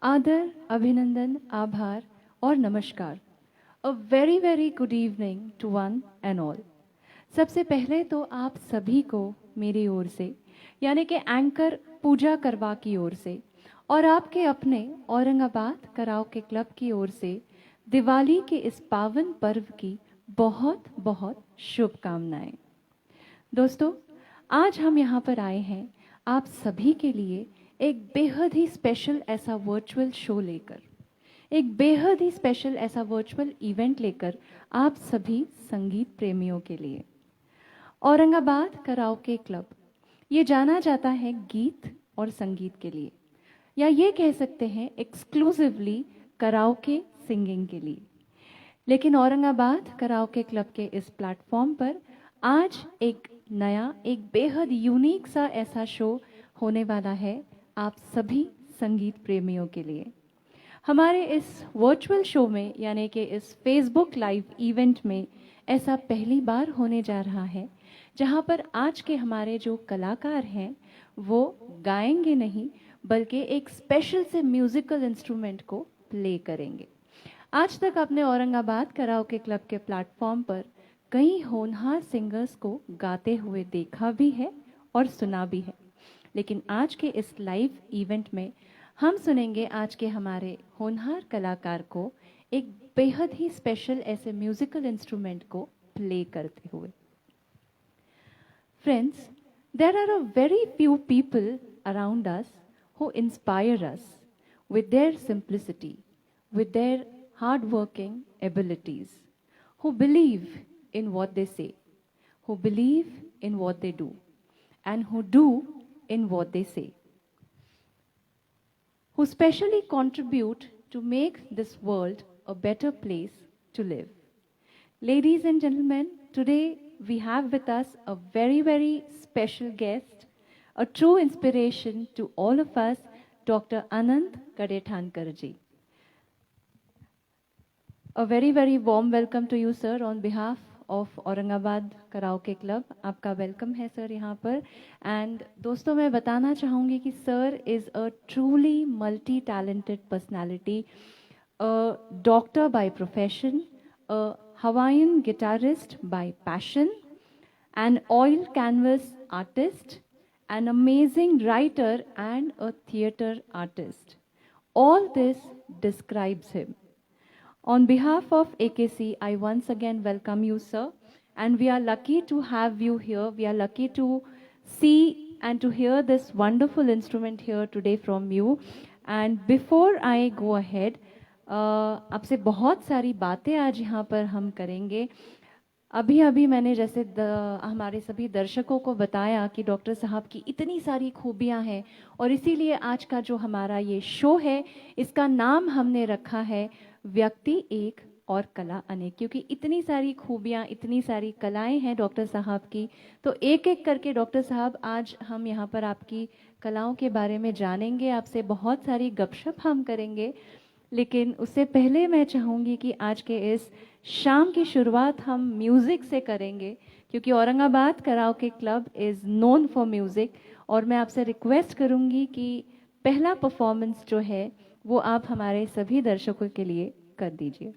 आदर, अभिनंदन, आभार और नमस्कार। A very very good evening to one and all. सबसे पहले तो आप सभी को मेरी ओर से यानी कि एंकर पूजा करवा की ओर से और आपके अपने औरंगाबाद कराओके क्लब की ओर से दिवाली के इस पावन पर्व की बहुत बहुत शुभकामनाएं। दोस्तों, आज हम यहाँ पर आए हैं आप सभी के लिए एक बेहद ही स्पेशल ऐसा वर्चुअल शो लेकर, एक बेहद ही स्पेशल ऐसा वर्चुअल इवेंट लेकर आप सभी संगीत प्रेमियों के लिए। औरंगाबाद कराओके क्लब ये जाना जाता है गीत और संगीत के लिए, या ये कह सकते हैं एक्सक्लूसिवली कराओके सिंगिंग के लिए। लेकिन औरंगाबाद कराओके क्लब के इस प्लेटफॉर्म पर आज एक नया, एक बेहद यूनिक सा ऐसा शो होने वाला है आप सभी संगीत प्रेमियों के लिए। हमारे इस वर्चुअल शो में यानी कि इस फेसबुक लाइव इवेंट में ऐसा पहली बार होने जा रहा है जहां पर आज के हमारे जो कलाकार हैं वो गाएंगे नहीं बल्कि एक स्पेशल से म्यूजिकल इंस्ट्रूमेंट को प्ले करेंगे। आज तक आपने औरंगाबाद कराओके क्लब के प्लेटफॉर्म पर कई होनहार सिंगर्स को गाते हुए देखा भी है और सुना भी है, लेकिन आज के इस लाइव इवेंट में हम सुनेंगे आज के हमारे होनहार कलाकार को एक बेहद ही स्पेशल ऐसे म्यूजिकल इंस्ट्रूमेंट को प्ले करते हुए। Friends, there are a very few people around us who inspire us with their simplicity, with their hard-working abilities, who believe in what they say, who believe in what they do, and who do in what they say, who specially contribute to make this world a better place to live. Ladies and gentlemen, today we have with us a very, very special guest, a true inspiration to all of us, Dr. Anand Kadethankar ji. A very, very warm welcome to you, sir, on behalf of Aurangabad Karaoke Club. आपका welcome है sir यहाँ पर। And दोस्तों, मैं बताना चाहूँगी कि sir is a truly multi talented personality, doctor by profession, Hawaiian guitarist by passion, an oil canvas artist, an amazing writer and a theatre artist. All this describes him. On behalf of AKC, I once again welcome you, sir, and we are lucky to have you here. We are lucky to see and to hear this wonderful instrument here today from you. And before I go ahead, आपसे बहुत सारी बातें आज यहाँ पर हम करेंगे। अभी अभी मैंने जैसे हमारे सभी दर्शकों को बताया कि डॉक्टर साहब की इतनी सारी खूबियाँ हैं और इसीलिए आज का जो हमारा ये शो है इसका नाम हमने रखा है व्यक्ति एक और कला अनेक, क्योंकि इतनी सारी खूबियाँ, इतनी सारी कलाएं हैं डॉक्टर साहब की। तो एक एक करके डॉक्टर साहब आज हम यहाँ पर आपकी कलाओं के बारे में जानेंगे, आपसे बहुत सारी गपशप हम करेंगे। लेकिन उससे पहले मैं चाहूँगी कि आज के इस शाम की शुरुआत हम म्यूज़िक से करेंगे, क्योंकि Aurangabad karaoke club is known for music. और मैं आपसे रिक्वेस्ट करूँगी कि पहला परफॉर्मेंस जो है वो आप हमारे सभी दर्शकों के लिए कर दीजिए।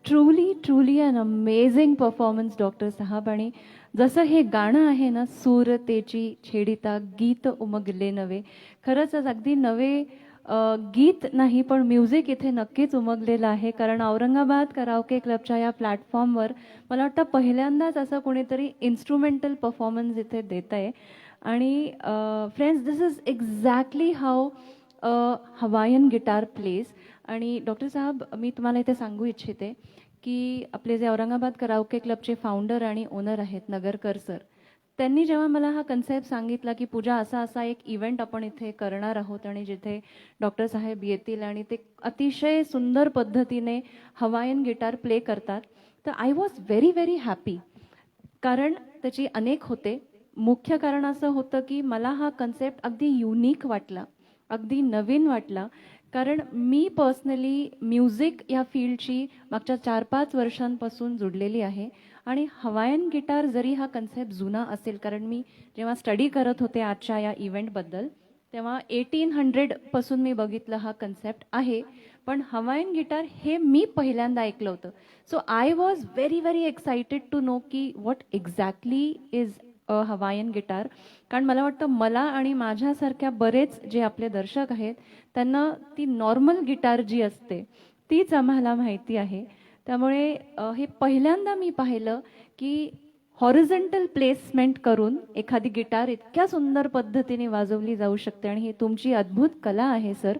Truly an amazing performance doctor साहब. आणि जसं हे गाणं आहे ना, सूर तेची छेडिता गीत उमगले नवे, खरंच आज अगदी नवे गीत नाही पण म्युझिक इथे नक्कीच उमगलेलं आहे. कारण औरंगाबाद कराओके क्लबच्या या प्लॅटफॉर्मवर मला वाटतं पहिल्यांदाच असं कोणीतरी इन्स्ट्रुमेंटल परफॉर्मन्स इथे देत आहे. आणि friends, this is exactly how Hawaiian guitar plays. आणि डॉक्टर साहब, मी तुम्हाला इथे सांगू इच्छिते की आपले जे औरंगाबाद कराओके क्लबचे फाउंडर आणि ओनर आहेत नगरकर सर, त्यांनी जेव्हा मला हा कन्सेप्ट सांगितला की पूजा असा असा एक इव्हेंट आपण इथे करणार आहोत आणि जिथे डॉक्टर साहेब येतील आणि ते अतिशय सुंदर पद्धतीने हवायन गिटार प्ले करतात, तर आय वॉज व्हेरी हॅपी. कारण त्याची अनेक होते. मुख्य कारण असं होतं की मला हा कन्सेप्ट अगदी युनिक वाटला, अगदी नवीन वाटला. कारण मी पर्सनली म्युझिक या फील्डशी मागच्या 4-5 वर्षांपासून जुडलेली आहे. आणि हवायन गिटार जरी हा कन्सेप्ट जुना असेल, कारण मी जेव्हा स्टडी करत होते आजच्या या इव्हेंटबद्दल, तेव्हा 1800पासून मी बघितलं हा कन्सेप्ट आहे, पण हवायन गिटार हे मी पहिल्यांदा ऐकलं होतं. So I was very excited to know की what exactly is Hawaiian guitar. कारण मला वाटतं मला आणि माझ्यासारख्या बरेच जे आपले दर्शक आहेत त्यांना ती नॉर्मल गिटार जी असते तीच आम्हाला माहिती आहे. त्यामुळे हे पहिल्यांदा मी पाहिलं की हॉरिझॉन्टल प्लेसमेंट करून एखादी गिटार इतक्या सुंदर पद्धतीने वाजवली जाऊ शकते. आणि ही तुमची अद्भुत कला आहे सर.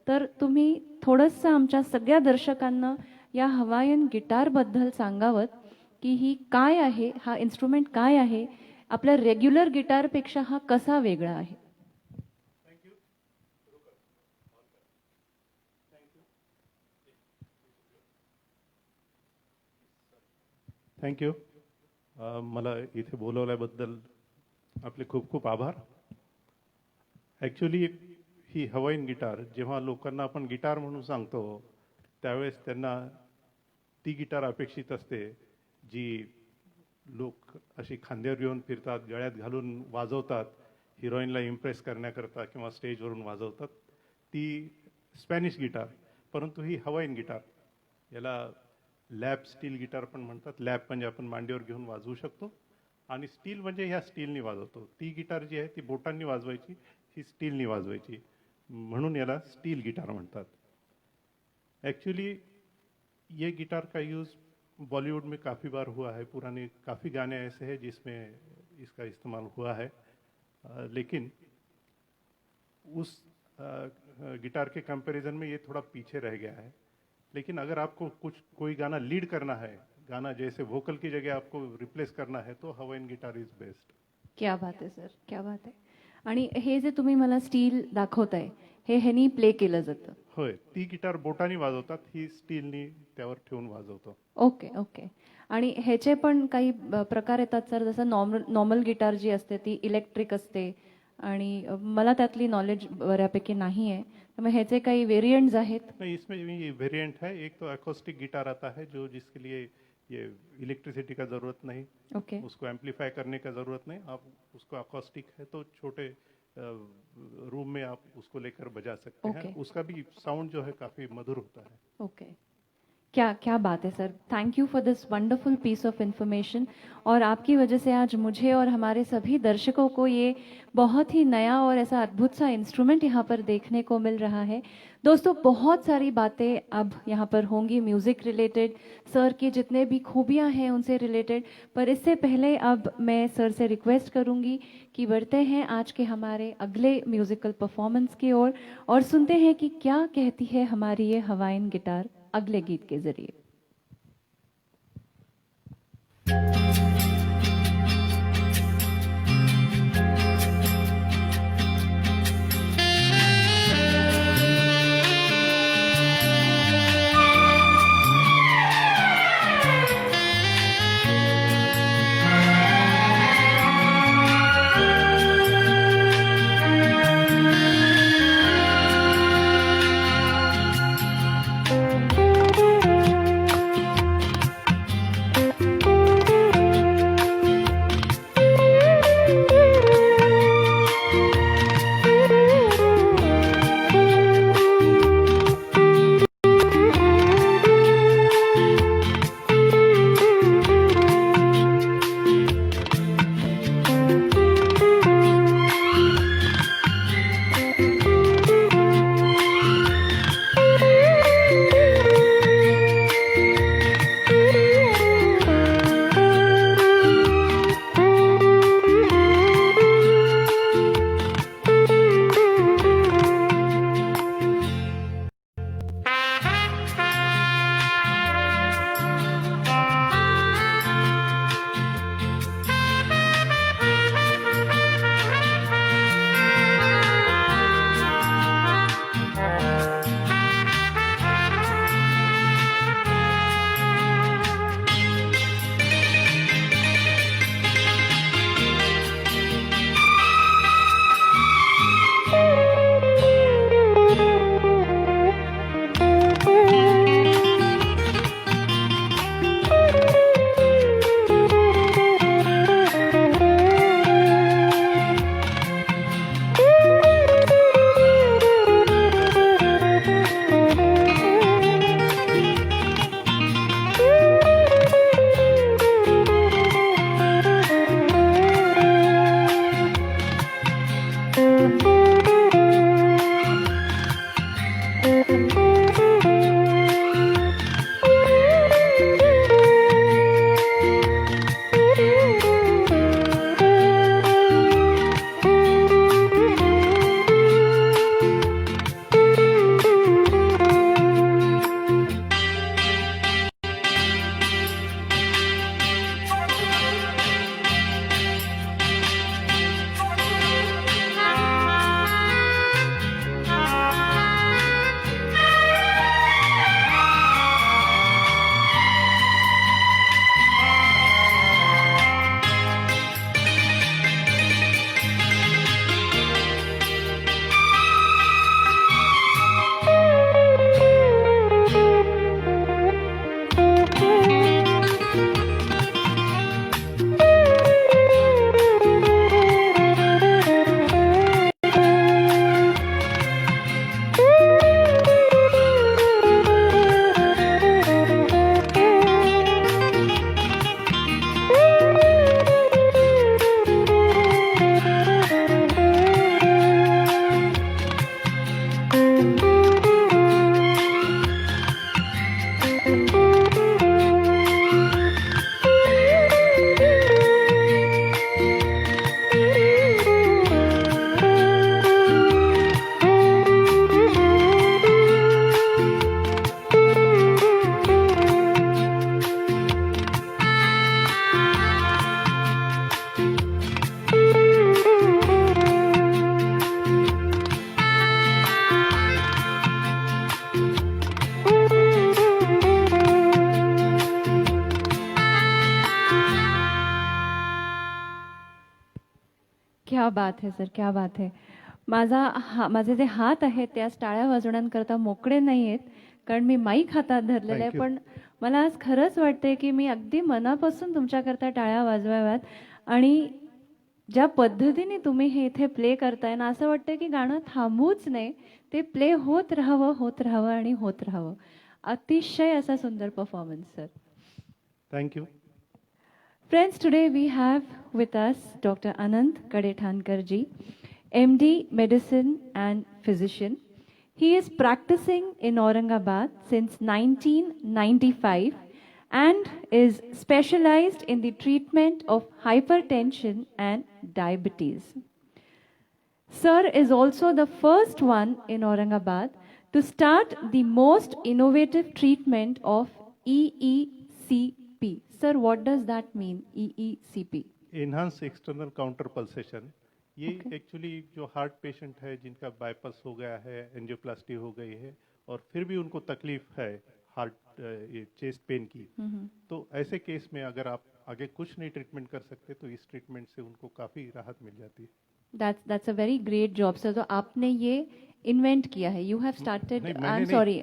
तर तुम्ही थोडंसं आमच्या सगळ्या दर्शकांना या हवायन गिटारबद्दल सांगावं की ही काय आहे, हा इन्स्ट्रुमेंट काय आहे, आपल्या रेग्युलर गिटारपेक्षा हा कसा वेगळा आहे. थँक्यू. मला इथे बोलवल्याबद्दल आपले खूप खूप आभार. ॲक्च्युली ही हवाईन गिटार जेव्हा लोकांना आपण गिटार म्हणून सांगतो त्यावेळेस त्यांना ती गिटार अपेक्षित असते जी लोक अशी खांद्यावर घेऊन फिरतात, गळ्यात घालून वाजवतात, हिरोईनला इम्प्रेस करण्याकरता किंवा स्टेजवरून वाजवतात, ती स्पॅनिश गिटार. परंतु ही हवाईन गिटार, याला लॅप स्टील गिटार पण म्हणतात. लॅप म्हणजे आपण मांडीवर घेऊन वाजवू शकतो आणि स्टील म्हणजे ह्या स्टीलनी वाजवतो. ती गिटार जी आहे ती बोटांनी वाजवायची, ही स्टीलनी वाजवायची, म्हणून याला स्टील गिटार म्हणतात. एक्चुअली ये गिटार का यूज़ बॉलीवुड में काफ़ी बार हुआ है. पुराने काफ़ी गाने ऐसे हैं जिसमें इसका इस्तेमाल हुआ है, लेकिन उस गिटार के कंपैरिजन में ये थोड़ा पीछे रह गया है. लेकिन अगर आपको कोई गाना लीड करना है, गाना जैसे वोकल की जगह आपको रिप्लेस करना है, तो हवाईन गिटार इज बेस्ट. क्या बात आहे सर, क्या बात आहे. आणि हे जे तुम्ही मला स्टील दाखवताय हे ह्यानी प्ले केलं जातं. होय, ती गिटार बोटानी वाजवतात, ही स्टीलनी त्यावर ठेवून वाजवतो. ओके. आणि ह्याचे पण काही प्रकार येतात सर, जसं नॉर्मल गिटार जी असते ती इलेक्ट्रिक असते आणि मला त्यातली नॉलेज बऱ्यापैकी नाही आहे. त्यामुळे ह्याचे काही वेरिएंट्स आहेत. नहीं, इसमें ये वेरिएंट है. एक तो अकोस्टिक गिटार आता है जो जिसके लिए ये इलेक्ट्रिसिटी का ज़रूरत नहीं, ओके. उसको एम्पलीफाई करने का ज़रूरत नहीं. आप उसको अकोस्टिक है तो छोटे रूम में आप उसको लेकर बजा सकते हैं. उसका भी साउंड जो है काफ़ी मधुर होता है. ओके. क्या बात है sir. Thank you for this wonderful piece of information. और आपकी वजह से आज मुझे और हमारे सभी दर्शकों को ये बहुत ही नया और ऐसा अद्भुत सा इंस्ट्रूमेंट यहाँ पर देखने को मिल रहा है. दोस्तों, बहुत सारी बातें अब यहाँ पर होंगी म्यूज़िक रिलेटेड, सर की जितने भी खूबियाँ हैं उनसे रिलेटेड. पर इससे पहले अब मैं सर से रिक्वेस्ट करूँगी कि बढ़ते हैं आज के हमारे अगले म्यूज़िकल परफॉर्मेंस की ओर और सुनते हैं कि क्या कहती है हमारी ये हवाईन गिटार अगले गीत के जरिए. क्या बात आहे सर, क्या बात आहे. माझे जे हात आहेत ते आज टाळ्या वाजवण्याकरता मोकळे नाही आहेत, कारण मी माईक हातात धरलेला आहे. Thank you. पण मला आज खरंच वाटतंय की मी अगदी मनापासून तुमच्याकरता टाळ्या वाजवाव्यात. आणि ज्या पद्धतीने तुम्ही हे इथे प्ले करताय ना, असं वाटतंय की गाणं थांबूच नये, ते प्ले होत राहावं आणि होत राहावं. अतिशय असा सुंदर performance sir. Thank you. Friends, today we have with us Dr. Anant Kadethankar ji, MD, Medicine and Physician. He is practicing in Aurangabad since 1995 and is specialized in the treatment of hypertension and diabetes. Sir is also the first one in Aurangabad to start the most innovative treatment of EECP. Sir, what does that mean, EECP? Enhanced external counter pulsation. ये Okay. Actually जो heart patient है जिनका bypass हो गया है, angioplasty हो गई है और फिर भी उनको तकलीफ है हार्ट ये चेस्ट पेन की, तो ऐसे केस में अगर आप आगे कुछ नहीं ट्रीटमेंट कर सकते तो इस ट्रीटमेंट से उनको काफ़ी राहत मिल जाती है. That's a very great job, sir. तो आपने ये इन्वेंट किया है. You have started. नहीं, मैंने I'm नहीं. sorry,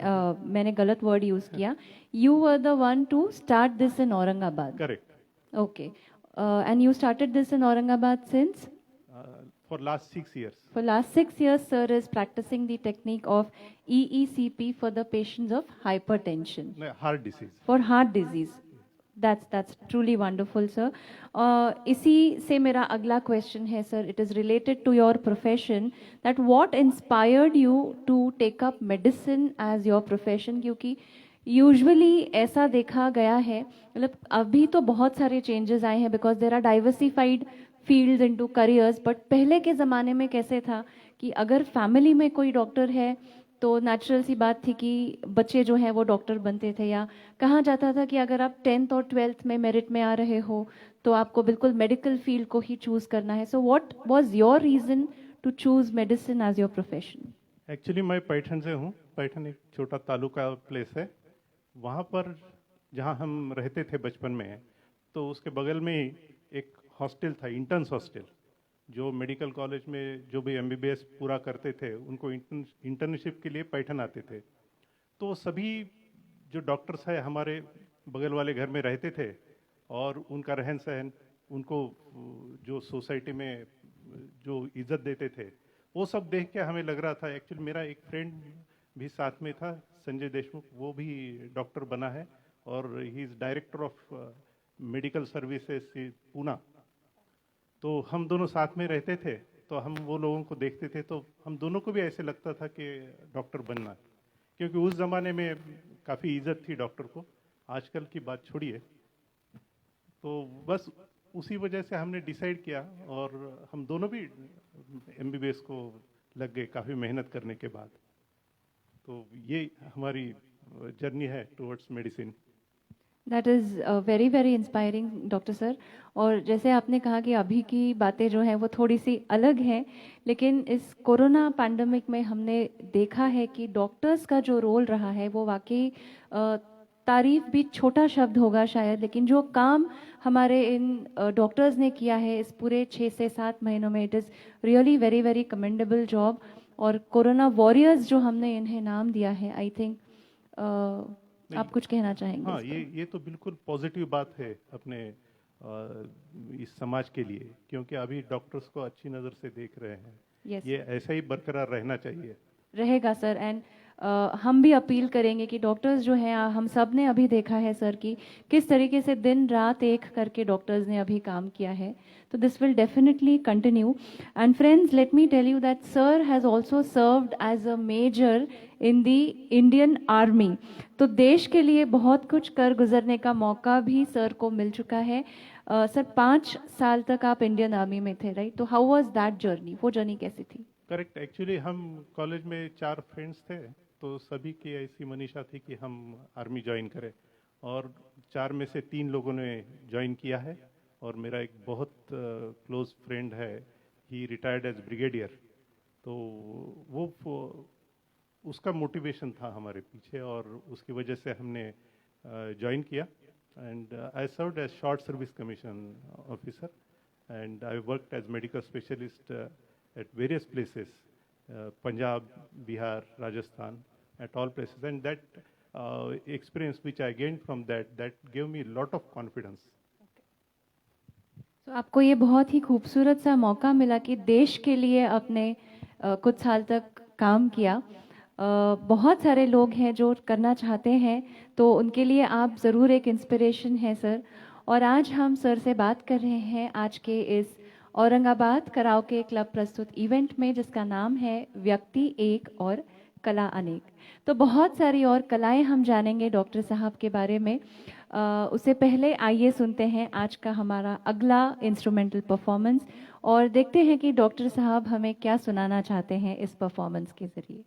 मैंने गलत वर्ड यूज किया. You were the one to start this in Aurangabad. Correct. Okay. And you started this in Aurangabad since? For last 6 years. For last 6 years, sir is practicing the technique of EECP for the patients of hypertension, heart disease. for heart disease. That's truly wonderful, sir. इसी से मेरा अगला question है sir. It is related to your profession. That what inspired you to take up medicine as your profession? क्योंकि usually ऐसा देखा गया है, मतलब अभी तो बहुत सारे चेंजेस आए हैं because there are diversified fields into careers. But पहले के ज़माने में कैसे था कि अगर फैमिली में कोई डॉक्टर है तो नेचुरल सी बात थी कि बच्चे जो हैं वो डॉक्टर बनते थे, या कहा जाता था कि अगर आप 10th और 12th में मेरिट में आ रहे हो तो आपको बिल्कुल मेडिकल फील्ड को ही चूज़ करना है. So what was your reason to choose medicine as your profession? Actually मैं पैठन से हूँ. पैठन एक छोटा तालुका प्लेस है. वहाँ पर जहाँ हम रहते थे बचपन में, तो उसके बगल में ही एक हॉस्टल था, इंटर्न्स हॉस्टल, जो मेडिकल कॉलेज में जो भी एमबीबीएस पूरा करते थे उनको इंटर्नशिप के लिए पैठन आते थे. तो सभी जो डॉक्टर्स हैं हमारे बगल वाले घर में रहते थे और उनका रहन सहन, उनको जो सोसाइटी में जो इज्जत देते थे, वो सब देख के हमें लग रहा था. एक्चुअली मेरा एक फ्रेंड भी साथ में था, संजय देशमुख, वो भी डॉक्टर बना है और he is director of medical services Poona. तो हम दोनों साथ में रहते थे, तो हम वो लोगों को देखते थे तो हम दोनों को भी ऐसे लगता था कि डॉक्टर बनना है, क्योंकि उस ज़माने में काफ़ी इज्जत थी डॉक्टर को. आजकल की बात छोड़िए. तो बस उसी वजह से हमने डिसाइड किया और हम दोनों भी एमबीबीएस को लग गए काफ़ी मेहनत करने के बाद. तो ये हमारी जर्नी है towards medicine. That is very very inspiring doctor sir. और जैसे आपने कहा कि अभी की बातें जो हैं वो थोड़ी सी अलग हैं, लेकिन इस कोरोना पैंडमिक में हमने देखा है कि डॉक्टर्स का जो रोल रहा है वो वाकई तारीफ भी छोटा शब्द होगा शायद, लेकिन जो काम हमारे इन डॉक्टर्स ने किया है इस पूरे 6 से 7 महीनों में, it is really very very commendable job. और कोरोना वॉरियर्स जो हमने इन्हें नाम दिया है, आई थिंक आप कुछ कहना चाहेंगे? हाँ, ये तो बिल्कुल पॉजिटिव बात है अपने इस समाज के लिए, क्योंकि अभी डॉक्टर्स को अच्छी नज़र से देख रहे हैं. Yes. ये ऐसा ही बरकरार रहना चाहिए. रहेगा सर. एंड हम भी अपील करेंगे कि डॉक्टर्स जो हैं, हम सब ने अभी देखा है सर कि किस तरीके से दिन रात एक करके डॉक्टर्स ने अभी काम किया है. तो this will definitely continue. And friends, let me tell you that sir has also served as a major in the Indian army. तो देश के लिए बहुत कुछ कर गुजरने का मौका भी सर को मिल चुका है. सर 5 साल तक आप इंडियन आर्मी में थे, राइट? तो हाउ वाज दैट जर्नी? वो जर्नी कैसी थी? करेक्ट. एक्चुअली हम कॉलेज में 4 फ्रेंड्स थे, तो सभी की ऐसी मनीषा थी कि हम आर्मी ज्वाइन करें, और 4 में से 3 लोगों ने ज्वाइन किया है. और मेरा एक बहुत क्लोज फ्रेंड है, ही रिटायर्ड एज ब्रिगेडियर. तो वो उसका मोटिवेशन था हमारे पीछे और उसकी वजह से हमने ज्वाइन किया. And I served as short service commission officer and I worked as medical specialist at various places, Punjab, Bihar, Rajasthan, at all places. And that experience which I gained from that gave me a lot of confidence. तो आपको ये बहुत ही खूबसूरत सा मौका मिला कि देश के लिए अपने कुछ साल तक काम किया। बहुत सारे लोग हैं जो करना चाहते हैं, तो उनके लिए आप ज़रूर एक इंस्पिरेशन हैं सर। और आज हम सर से बात कर रहे हैं आज के इस औरंगाबाद कराओके क्लब प्रस्तुत इवेंट में, जिसका नाम है व्यक्ति एक और कला अनेक। तो बहुत सारी और कलाएं हम जानेंगे डॉक्टर साहब के बारे में। उससे पहले आइए सुनते हैं आज का हमारा अगला इंस्ट्रूमेंटल परफॉर्मेंस और देखते हैं कि डॉक्टर साहब हमें क्या सुनाना चाहते हैं इस परफॉर्मेंस के जरिए।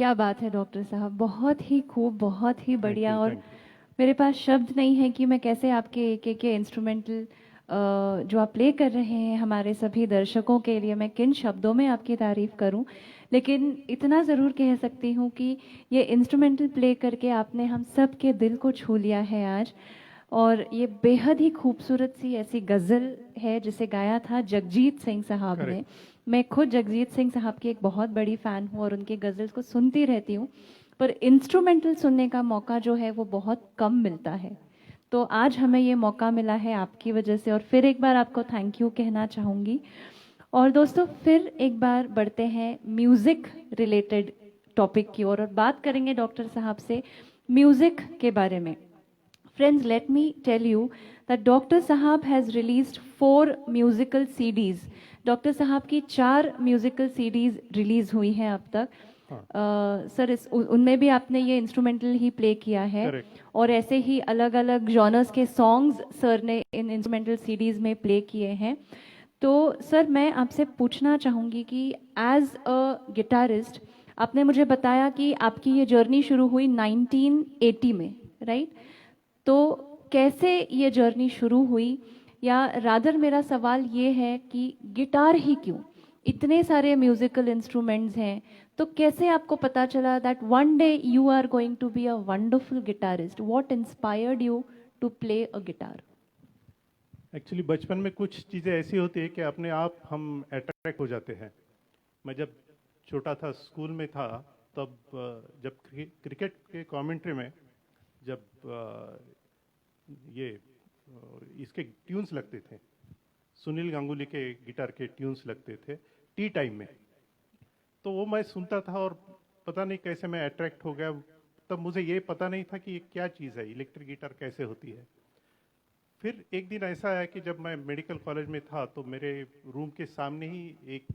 क्या बात है डॉक्टर साहब, बहुत ही खूब, बहुत ही बढ़िया। और थैंक मेरे पास शब्द नहीं है कि मैं कैसे आपके एक एक इंस्ट्रूमेंटल जो आप प्ले कर रहे हैं हमारे सभी दर्शकों के लिए, मैं किन शब्दों में आपकी तारीफ करूं। लेकिन इतना ज़रूर कह सकती हूं कि ये इंस्ट्रूमेंटल प्ले करके आपने हम सब के दिल को छू लिया है आज। और ये बेहद ही खूबसूरत सी ऐसी गज़ल है जिसे गाया था जगजीत सिंह साहब ने। करेक्ट। मैं खुद जगजीत सिंह साहब की एक बहुत बड़ी फ़ैन हूँ और उनके गज़ल्स को सुनती रहती हूँ, पर इंस्ट्रूमेंटल सुनने का मौका जो है वो बहुत कम मिलता है। तो आज हमें ये मौका मिला है आपकी वजह से, और फिर एक बार आपको थैंक यू कहना चाहूँगी। और दोस्तों फिर एक बार बढ़ते हैं म्यूज़िक रिलेटेड टॉपिक की ओर और बात करेंगे डॉक्टर साहब से म्यूज़िक के बारे में। Friends, let me tell you that Dr. Sahab has released 4 musical CDs. Doctor साहब की 4 म्यूजिकल सीडीज रिलीज हुई हैं अब तक। सर उनमें भी आपने ये इंस्ट्रूमेंटल ही प्ले किया है। करेक्ट। और ऐसे ही अलग अलग जॉनर्स के सॉन्ग्स सर ने इन इंस्ट्रूमेंटल सीडीज में प्ले किए हैं। तो सर मैं आपसे पूछना चाहूँगी कि एज अ गिटारिस्ट आपने मुझे बताया कि आपकी ये जर्नी शुरू हुई 1980 में, राइट? तो कैसे ये जर्नी शुरू हुई, या रादर मेरा सवाल ये है कि गिटार ही क्यों? इतने सारे म्यूजिकल इंस्ट्रूमेंट्स हैं, तो कैसे आपको पता चला that one day you are going to be a wonderful guitarist? What inspired you to play a guitar? Actually बचपन में कुछ चीज़ें ऐसी होती है कि अपने आप हम अट्रैक्ट हो जाते हैं। मैं जब छोटा था, स्कूल में था, तब जब क्रिकेट के कमेंट्री में जब ये इसके ट्यून्स लगते थे, सुनील गांगुली के गिटार के ट्यून्स लगते थे टी टाइम में, तो वो मैं सुनता था और पता नहीं कैसे मैं अट्रैक्ट हो गया। तब मुझे ये पता नहीं था कि ये क्या चीज़ है, इलेक्ट्रिक गिटार कैसे होती है। फिर एक दिन ऐसा आया कि जब मैं मेडिकल कॉलेज में था तो मेरे रूम के सामने ही एक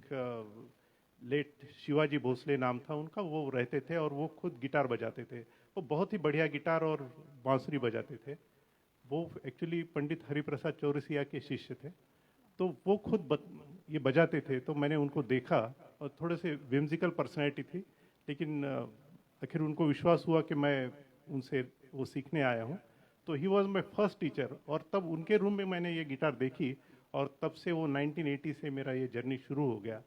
लेट शिवाजी भोसले नाम था उनका, वो रहते थे और वो खुद गिटार बजाते थे। वो बहुत ही बढ़िया गिटार और बांसुरी बजाते थे। वो एक्चुअली पंडित हरिप्रसाद चौरसिया के शिष्य थे। तो वो खुद ये बजाते थे, तो मैंने उनको देखा और थोड़े से विम्जिकल पर्सनैलिटी थी, लेकिन आखिर उनको विश्वास हुआ कि मैं उनसे वो सीखने आया हूँ। तो he was my first teacher, और तब उनके रूम में मैंने ये गिटार देखी और तब से वो 1980 से मेरा ये जर्नी शुरू हो गया।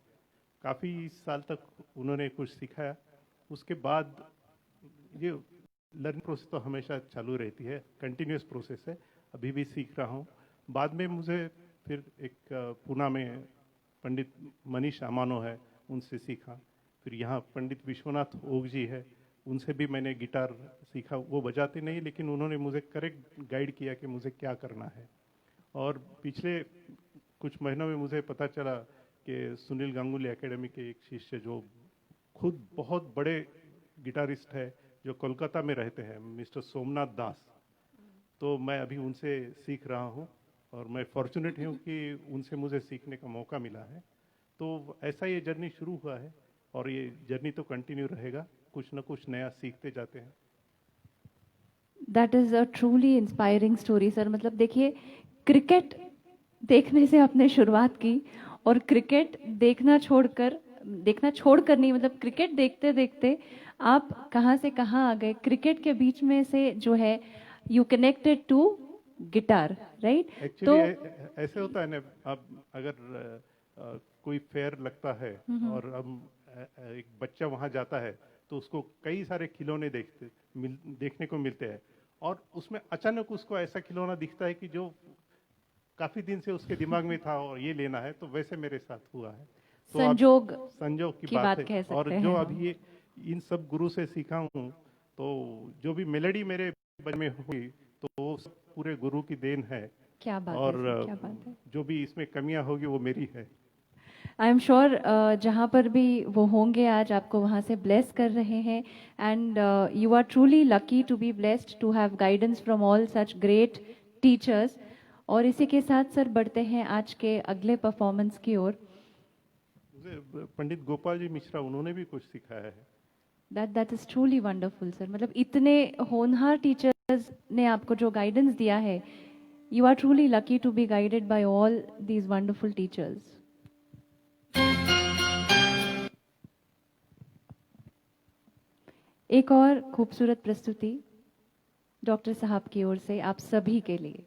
काफ़ी साल तक उन्होंने कुछ सिखाया। उसके बाद ये लर्निंग प्रोसेस तो हमेशा चालू रहती है, कंटिन्यूस प्रोसेस है, अभी भी सीख रहा हूँ। बाद में मुझे फिर एक पूना में पंडित मनीष अमानो है, उनसे सीखा। फिर यहाँ पंडित विश्वनाथ ओक जी है, उनसे भी मैंने गिटार सीखा। वो बजाते नहीं, लेकिन उन्होंने मुझे करेक्ट गाइड किया कि मुझे क्या करना है। और पिछले कुछ महीनों में मुझे पता चला कि सुनील गांगुली एकेडमी के एक शिष्य जो खुद बहुत बड़े गिटारिस्ट है, जो कोलकाता में रहते हैं, मिस्टर सोमनाथ दास, तो मैं अभी उनसे सीख रहा हूँ और मैं फॉर्चुनेट हूँ कि उनसे मुझे सीखने का मौका मिला है। तो ऐसा ये जर्नी शुरू हुआ है और ये जर्नी तो कंटिन्यू रहेगा, कुछ ना कुछ नया सीखते जाते हैं। That is a truly inspiring story sir. मतलब देखिए, क्रिकेट देखने से आपने शुरुआत की और क्रिकेट देखना छोड़कर नहीं, मतलब क्रिकेट देखते देखते आप कहाँ से कहाँ आ गए। क्रिकेट के बीच में से जो है you connected to guitar, right? Actually ऐसे होता है ना, अब अगर कोई फेयर लगता है और हम एक बच्चा वहाँ जाता है तो उसको कई सारे खिलौने देखने को मिलते हैं, और उसमें अचानक उसको ऐसा खिलौना दिखता है कि जो काफी दिन से उसके दिमाग में था और ये लेना है। तो वैसे मेरे साथ हुआ है। तो संजोग संजोग की बात बात है। कह सकते और हैं जो हम। अभी ये इन सब गुरु से सीखा हूँ, तो जो भी मेलेडी मेरे बज में हुई तो वो सब पूरे गुरु की देन है। क्या बात है और सर, क्या बात है। जो भी इसमें कमियां होगी वो मेरी है। आई एम श्योर जहाँ पर भी वो होंगे आज आपको वहाँ से ब्लेस कर रहे हैं, and you are truly lucky to be blessed to have guidance from all such great teachers. और इसी के साथ सर बढ़ते हैं आज के अगले परफॉर्मेंस की ओर। मुझे पंडित गोपाल जी मिश्रा, उन्होंने भी कुछ सिखाया है। That is truly wonderful sir. मतलब इतने होनहार टीचर्स ने आपको जो गाइडेंस दिया है, you are truly lucky to be guided by all these wonderful teachers. एक और खूबसूरत प्रस्तुति डॉक्टर साहब की ओर से आप सभी के लिए।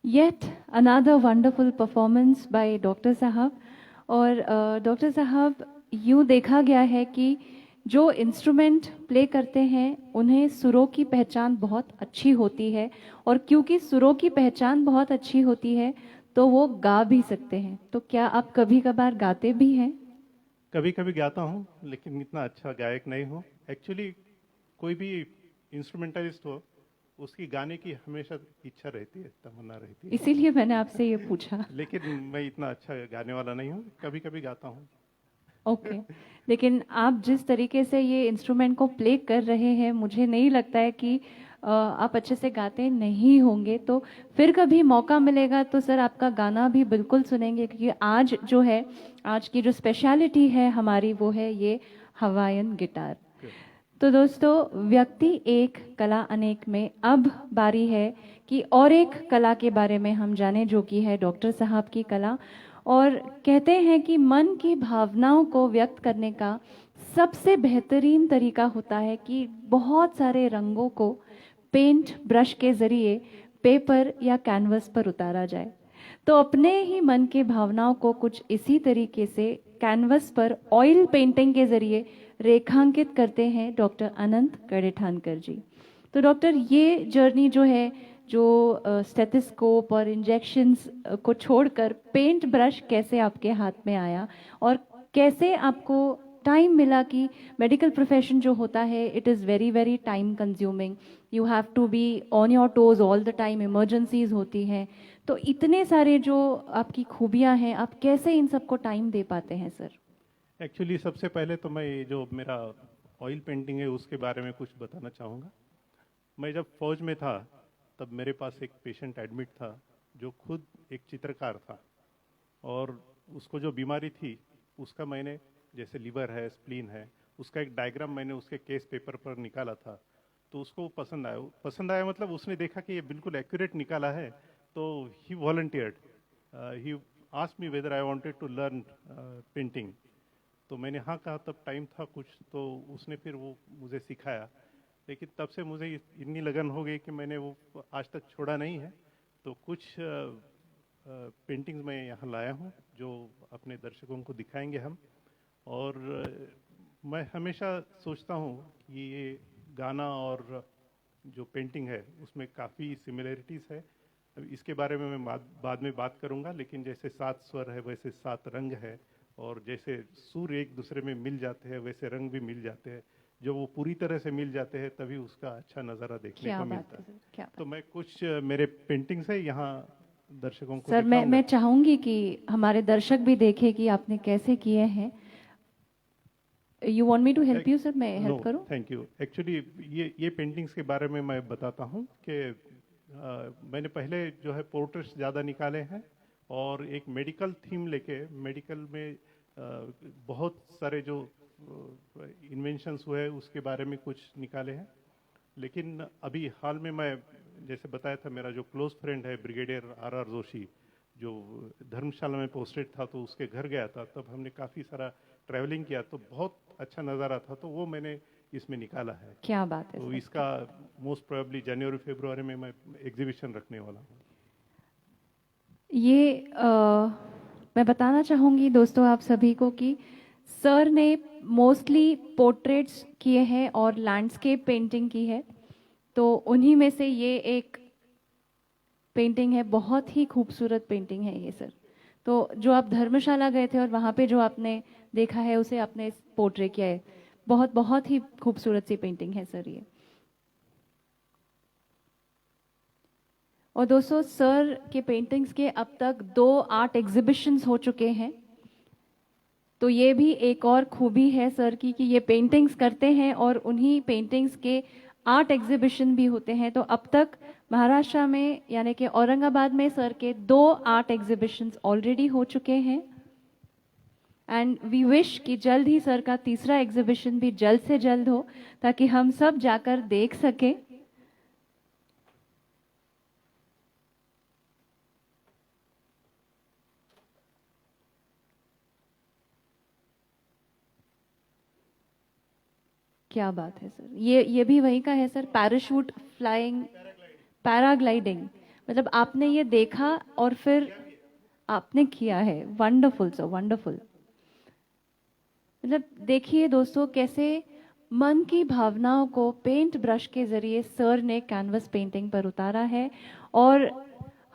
Yet another wonderful performance by doctor साहब। और डॉक्टर साहब, यूँ देखा गया है कि जो इंस्ट्रूमेंट प्ले करते हैं उन्हें सुरों की पहचान बहुत अच्छी होती है, और क्योंकि सुरों की पहचान बहुत अच्छी होती है तो वो गा भी सकते हैं। तो क्या आप कभी कभार गाते भी हैं? कभी कभी गाता हूँ, लेकिन इतना अच्छा गायक नहीं हूँ। एक्चुअली कोई भी इंस्ट्रूमेंटलिस्ट हो उसकी गाने की हमेशा इच्छा रहती है, तमन्ना रहती है, इसीलिए मैंने आपसे ये पूछा। लेकिन मैं इतना अच्छा गाने वाला नहीं हूँ, कभी कभी गाता हूँ। ओके, लेकिन आप जिस तरीके से ये इंस्ट्रूमेंट को प्ले कर रहे हैं, मुझे नहीं लगता है कि आप अच्छे से गाते नहीं होंगे। तो फिर कभी मौका मिलेगा तो सर आपका गाना भी बिल्कुल सुनेंगे, क्योंकि आज जो है, आज की जो स्पेशलिटी है हमारी, वो है ये हवायन गिटार। तो दोस्तों, व्यक्ति एक कला अनेक में अब बारी है कि और एक कला के बारे में हम जाने, जो कि है डॉक्टर साहब की कला। और कहते हैं कि मन की भावनाओं को व्यक्त करने का सबसे बेहतरीन तरीका होता है कि बहुत सारे रंगों को पेंट ब्रश के जरिए पेपर या कैनवस पर उतारा जाए। तो अपने ही मन के भावनाओं को कुछ इसी तरीके से कैनवस पर ऑयल पेंटिंग के जरिए रेखांकित करते हैं डॉक्टर अनंत कड़ेठानकर जी। तो डॉक्टर, ये जर्नी जो है, जो स्टेथोस्कोप और इंजेक्शंस को छोड़कर पेंट ब्रश कैसे आपके हाथ में आया, और कैसे आपको टाइम मिला कि मेडिकल प्रोफेशन जो होता है, it is very very time consuming, you have to be on your toes all the time, emergencies होती हैं। तो इतने सारे जो आपकी खूबियां हैं, आप कैसे इन सबको टाइम दे पाते हैं सर? एक्चुअली सबसे पहले तो मैं ये जो मेरा ऑयल पेंटिंग है उसके बारे में कुछ बताना चाहूँगा। मैं जब फौज में था तब मेरे पास एक पेशेंट एडमिट था जो खुद एक चित्रकार था, और उसको जो बीमारी थी उसका मैंने, जैसे लीवर है, स्प्लीन है, उसका एक डायग्राम मैंने उसके केस पेपर पर निकाला था। तो उसको पसंद आया मतलब उसने देखा कि ये बिल्कुल एक्यूरेट निकाला है, तो he volunteered, he asked me whether I wanted to learn painting. तो मैंने हाँ कहा, तब टाइम था कुछ, तो उसने फिर वो मुझे सिखाया। लेकिन तब से मुझे इतनी लगन हो गई कि मैंने वो आज तक छोड़ा नहीं है। तो कुछ पेंटिंग्स मैं यहाँ लाया हूँ जो अपने दर्शकों को दिखाएंगे हम। और मैं हमेशा सोचता हूँ कि ये गाना और जो पेंटिंग है उसमें काफ़ी सिमिलरिटीज़ है। इसके बारे में मैं बाद में बात करूँगा, लेकिन जैसे 7 स्वर है वैसे 7 रंग है, और जैसे सुर एक दूसरे में मिल जाते हैं वैसे रंग भी मिल जाते हैं। जो वो पूरी तरह से मिल जाते हैं तभी उसका अच्छा नज़ारा देखने को मिलता है। तो मैं कुछ मेरे पेंटिंग्स है यहाँ दर्शकों को सर, मैं चाहूंगी कि हमारे दर्शक भी देखें कि आपने कैसे किए हैं। You want me to help you sir? मैं हेल्प करूं? Thank you. एक्चुअली ये पेंटिंग्स के बारे में मैं बताता हूँ कि मैंने पहले जो है पोर्ट्रेट्स ज़्यादा निकाले हैं, और एक मेडिकल थीम लेके, मेडिकल में बहुत सारे जो इन्वेंशंस हुए उसके बारे में कुछ निकाले हैं। लेकिन अभी हाल में मैं, जैसे बताया था, मेरा जो क्लोज फ्रेंड है ब्रिगेडियर RR जोशी, जो धर्मशाला में पोस्टेड था, तो उसके घर गया था, तब हमने काफ़ी सारा ट्रैवलिंग किया, तो बहुत अच्छा नज़ारा था, तो वो मैंने इसमें निकाला है। क्या बात है तो सर। इसका मोस्ट प्रोबेबली जनवरी फरवरी में मैं एग्जीबिशन रखने वाला हूँ। ये मैं बताना चाहूँगी दोस्तों आप सभी को कि सर ने मोस्टली पोर्ट्रेट्स किए हैं और लैंडस्केप पेंटिंग की है। तो उन्हीं में से ये एक पेंटिंग है, बहुत ही खूबसूरत पेंटिंग है ये सर। तो जो आप धर्मशाला गए थे और वहाँ पे जो आपने देखा है उसे आपने पोर्ट्रेट किया है, बहुत बहुत ही खूबसूरत सी पेंटिंग है सर ये। और दोस्तों, सर के पेंटिंग्स के अब तक 2 आर्ट एग्जीबिशंस हो चुके हैं। तो ये भी एक और खूबी है सर की कि ये पेंटिंग्स करते हैं और उन्हीं पेंटिंग्स के आर्ट एग्जीबिशन भी होते हैं। तो अब तक महाराष्ट्र में, यानी कि औरंगाबाद में, सर के 2 आर्ट एग्जीबिशंस ऑलरेडी हो चुके हैं। एंड वी विश कि जल्द ही सर का तीसरा एग्जीबिशन भी जल्द से जल्द हो, ताकि हम सब जाकर देख सकें। क्या बात है सर। ये भी वही का है सर, पैराशूट फ्लाइंग, पैराग्लाइडिंग। मतलब आपने ये देखा और फिर आपने किया है। Wonderful sir, wonderful. मतलब देखिए दोस्तों, कैसे मन की भावनाओं को पेंट ब्रश के जरिए सर ने कैनवस पेंटिंग पर उतारा है। और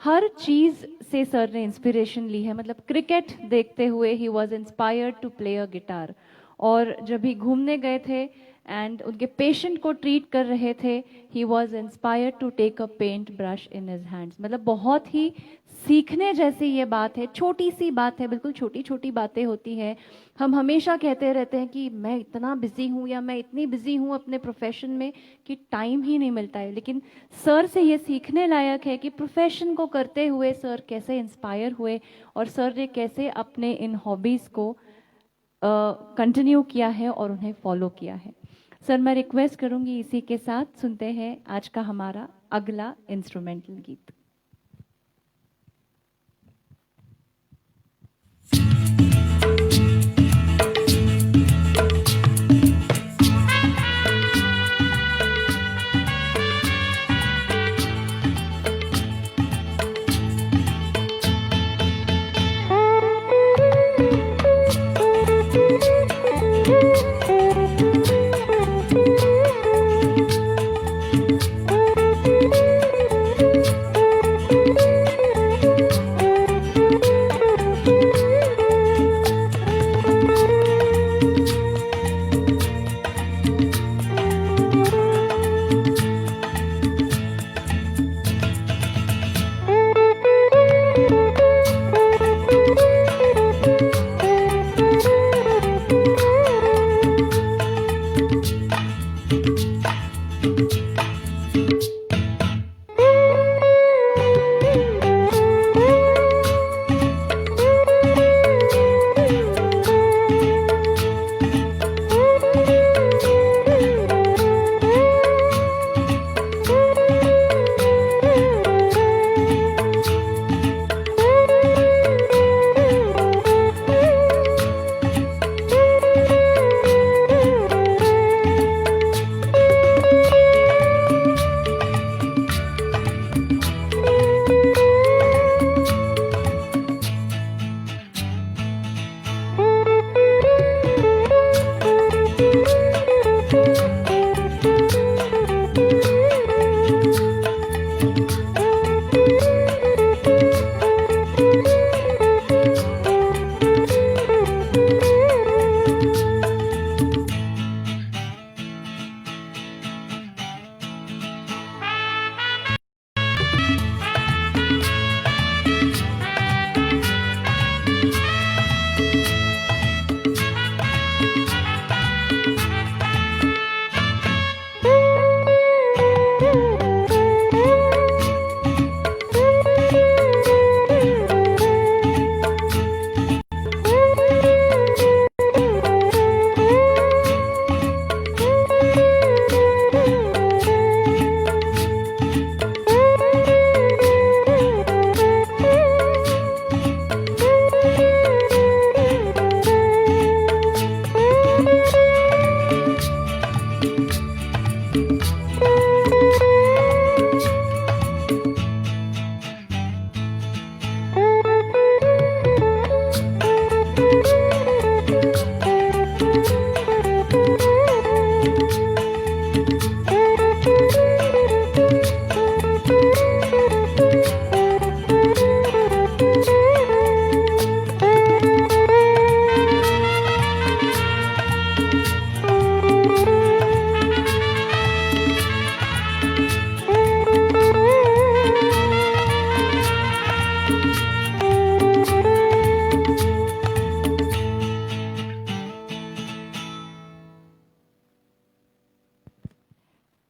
हर चीज से सर ने इंस्पिरेशन ली है। मतलब क्रिकेट देखते हुए he was inspired to play a guitar. और जब भी घूमने गए थे एंड उनके पेशेंट को ट्रीट कर रहे थे. He was inspired to take a paint brush in his hands. मतलब बहुत ही सीखने जैसी ये बात है. छोटी सी बात है, बिल्कुल छोटी छोटी बातें होती है. हम हमेशा कहते रहते हैं कि मैं इतना बिजी हूँ या मैं इतनी बिजी हूँ अपने प्रोफेशन में कि टाइम ही नहीं मिलता है. लेकिन सर से ये सीखने लायक है कि प्रोफेशन को करते हुए सर कैसे इंस्पायर हुए और सर ने कैसे अपने इन हॉबीज़ को कंटिन्यू किया है और उन्हें फॉलो किया है. सर, मैं रिक्वेस्ट करूंगी इसी के साथ सुनते हैं आज का हमारा अगला इंस्ट्रूमेंटल गीत.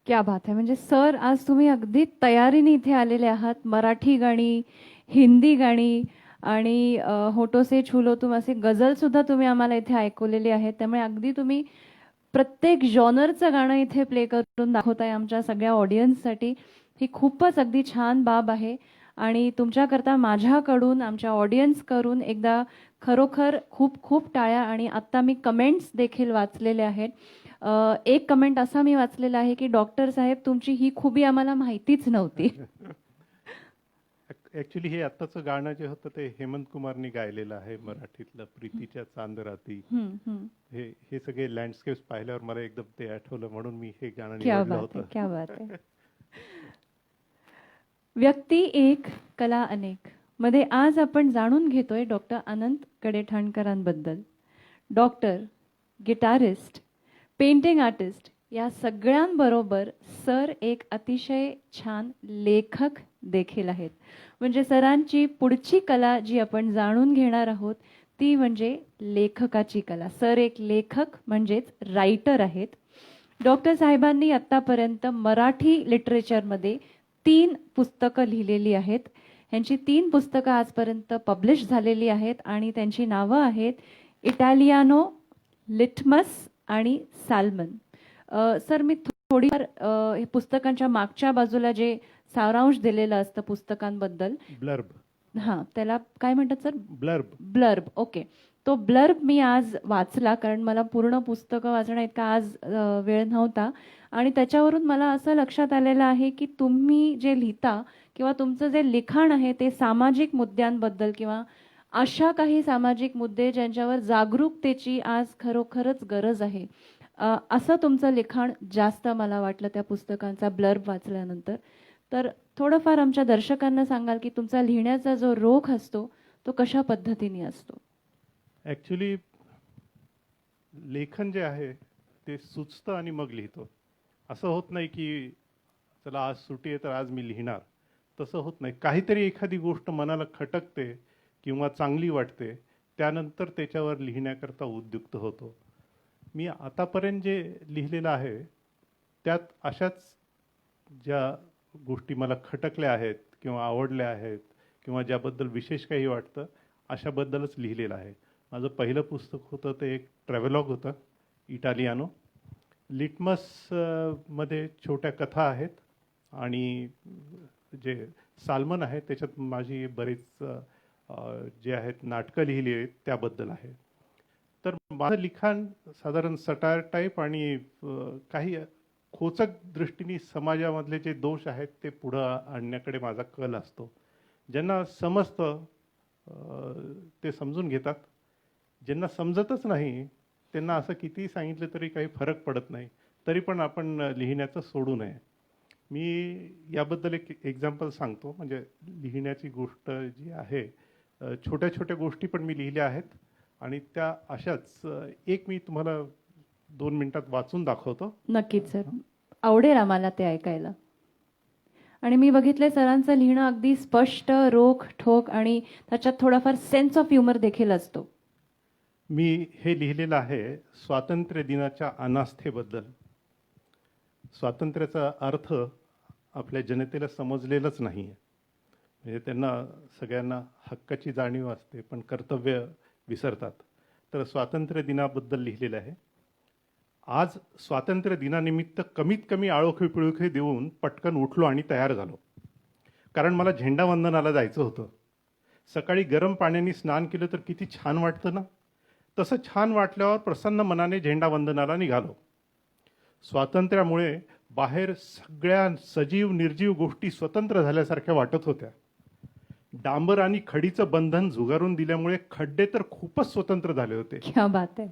क्या बात आहे. म्हणजे सर, आज तुम्ही अगदी तयारीने इथे आलेले आहात. मराठी गाणी, हिंदी गाणी आणि होठों से छू लो तुम असे गझलसुद्धा तुम्ही आम्हाला इथे ऐकवलेली आहेत. त्यामुळे अगदी तुम्ही प्रत्येक जॉनरचं गाणं इथे प्ले करून दाखवताय आमच्या सगळ्या ऑडियन्ससाठी. ही खूपच अगदी छान बाब आहे आणि तुमच्याकरता माझ्याकडून, आमच्या ऑडियन्सकडून एकदा खरोखर खूप खूप टाळ्या. आणि आत्ता मी कमेंट्स देखील वाचलेले आहेत. एक कमेंट असा मी वाचलेला आहे की डॉक्टर साहेब, तुमची ही खूबी आम्हाला माहितीच नव्हती. ऍक्च्युली हे आत्ताचं गाणं जे होतं ते हेमंत कुमारनी गायलेलं आहे मराठीतलं, प्रीतीच्या चांद राती. हे सगळे लँडस्केप्स पाहिल्यावर मला एकदम ते आठवलं, म्हणून मी हे गाणं निवडलं होतं. क्या बात आहे. व्यक्ती एक, कला अनेक मध्ये आज आपण जाणून घेतोय डॉक्टर अनंत कडेठाणकरांबद्दल. डॉक्टर, गिटारिस्ट, पेंटिंग आर्टिस्ट या सगळ्यांबरोबर सर एक अतिशय छान लेखक देखील आहेत. म्हणजे सरांची पुढची कला जी आपण जाणून घेणार आहोत ती म्हणजे लेखकाची कला. सर एक लेखक म्हणजेच रायटर आहेत. डॉक्टर साहेबांनी आत्तापर्यंत मराठी लिटरेचरमध्ये 3 पुस्तकं लिहिलेली आहेत. ह्यांची 3 पुस्तकं आजपर्यंत पब्लिश झालेली आहेत आणि त्यांची नावं आहेत इटालियानो, लिटमस आणि साल्मन. सर मी थोडीफार हे पुस्तकांच्या मागच्या बाजूला जे सारांश दिलेलं असतं पुस्तकांबद्दल, ब्लर्ब. हां, त्याला काय म्हणतात सर? ब्लर्ब. ब्लर्ब. ओके. तो ब्लर्ब मी आज वाचला कारण मला पूर्ण पुस्तकं वाचण्या इतका आज वेळ नव्हता आणि त्याच्यावरून मला असं लक्षात आलेलं आहे की तुम्ही जे लिहिता किंवा तुमचं जे लिखाण आहे ते सामाजिक मुद्द्यांबद्दल किंवा अशा काही सामाजिक मुद्दे ज्यांच्यावर जागरूकतेची आज खरोखरच गरज आहे, असं तुमचं लिखाण जास्त मला वाटलं त्या पुस्तकांचा ब्लर्ब वाचल्यानंतर. तर थोडंफार आमच्या दर्शकांना सांगाल की तुमचा लिहिण्याचा जो रोख असतो तो कशा पद्धतीने असतो? ॲक्च्युली लेखन जे आहे ते सुचतं आणि मग लिहितो. असं होत नाही की चला आज सुट्टी आहे तर आज मी लिहिणार, तसं होत नाही. काहीतरी एखादी गोष्ट मनाला खटकते किंवा चांगली वाटते, त्यानंतर त्याच्यावर लिहिण्याकरता उद्युक्त होतो. मी आतापर्यंत जे लिहिलेलं आहे त्यात अशाच ज्या गोष्टी मला खटकल्या आहेत किंवा आवडल्या आहेत किंवा ज्याबद्दल विशेष काही वाटतं अशाबद्दलच लिहिलेलं आहे. माझं पहिलं पुस्तक होतं ते एक ट्रॅव्हलॉग होतं, इटालियानो. लिटमस मध्ये छोट्या कथा आहेत आणि जे साल्मन आहे त्याच्यात माझी बरीच जे आहेत नाटकं लिहिली आहेत त्याबद्दल आहे. तर माझं लिखाण साधारण सटायर टाईप आणि काही खोचक दृष्टीने समाजामधले जे दोष आहेत ते पुढं आणण्याकडे माझा कल असतो. ज्यांना समजतं ते समजून घेतात, ज्यांना समजतच नाही त्यांना असं कितीही सांगितलं तरी काही फरक पडत नाही, तरी पण आपण लिहिण्याचं सोडू नये. मी याबद्दल एक एक्झाम्पल सांगतो. म्हणजे लिहिण्याची गोष्ट जी आहे, छोट्या छोट्या गोष्टी पण मी लिहिल्या आहेत आणि त्या अशाच एक मी तुम्हाला 2 मिनिटात वाचून दाखवतो. नक्कीच सर, आवडेल आम्हाला ते ऐकायला. आणि मी बघितलंय सरांचं लिहिणं अगदी स्पष्ट, रोख ठोक आणि त्याच्यात थोडाफार सेन्स ऑफ ह्युमर देखील असतो. मी हे लिहिलेलं आहे स्वातंत्र्य दिनाच्या अनास्थेबद्दल. स्वातंत्र्याचा अर्थ आपल्या जनतेला समजलेलाच नाही आहे. म्हणजे त्यांना सगळ्यांना हक्काची जाणीव असते पण कर्तव्य विसरतात. तर स्वातंत्र्य दिनाबद्दल लिहिलेलं आहे. आज स्वातंत्र्य दिनानिमित्त कमीत कमी आळोखे पिळोखे देऊन पटकन उठलो आणि तयार झालो, कारण मला झेंडावंदनाला जायचं होतं. सकाळी गरम पाण्याने स्नान केलं तर किती छान वाटतं ना. तसं छान वाटल्यावर प्रसन्न मनाने झेंडावंदनाला निघालो. स्वातंत्र्यामुळे बाहेर सगळ्या सजीव निर्जीव गोष्टी स्वतंत्र झाल्यासारख्या वाटत होत्या. डांबर आणि खडीचं बंधन झुगारून दिल्यामुळे खड्डे तर खूपच स्वतंत्र झाले होते. क्या बात आहे.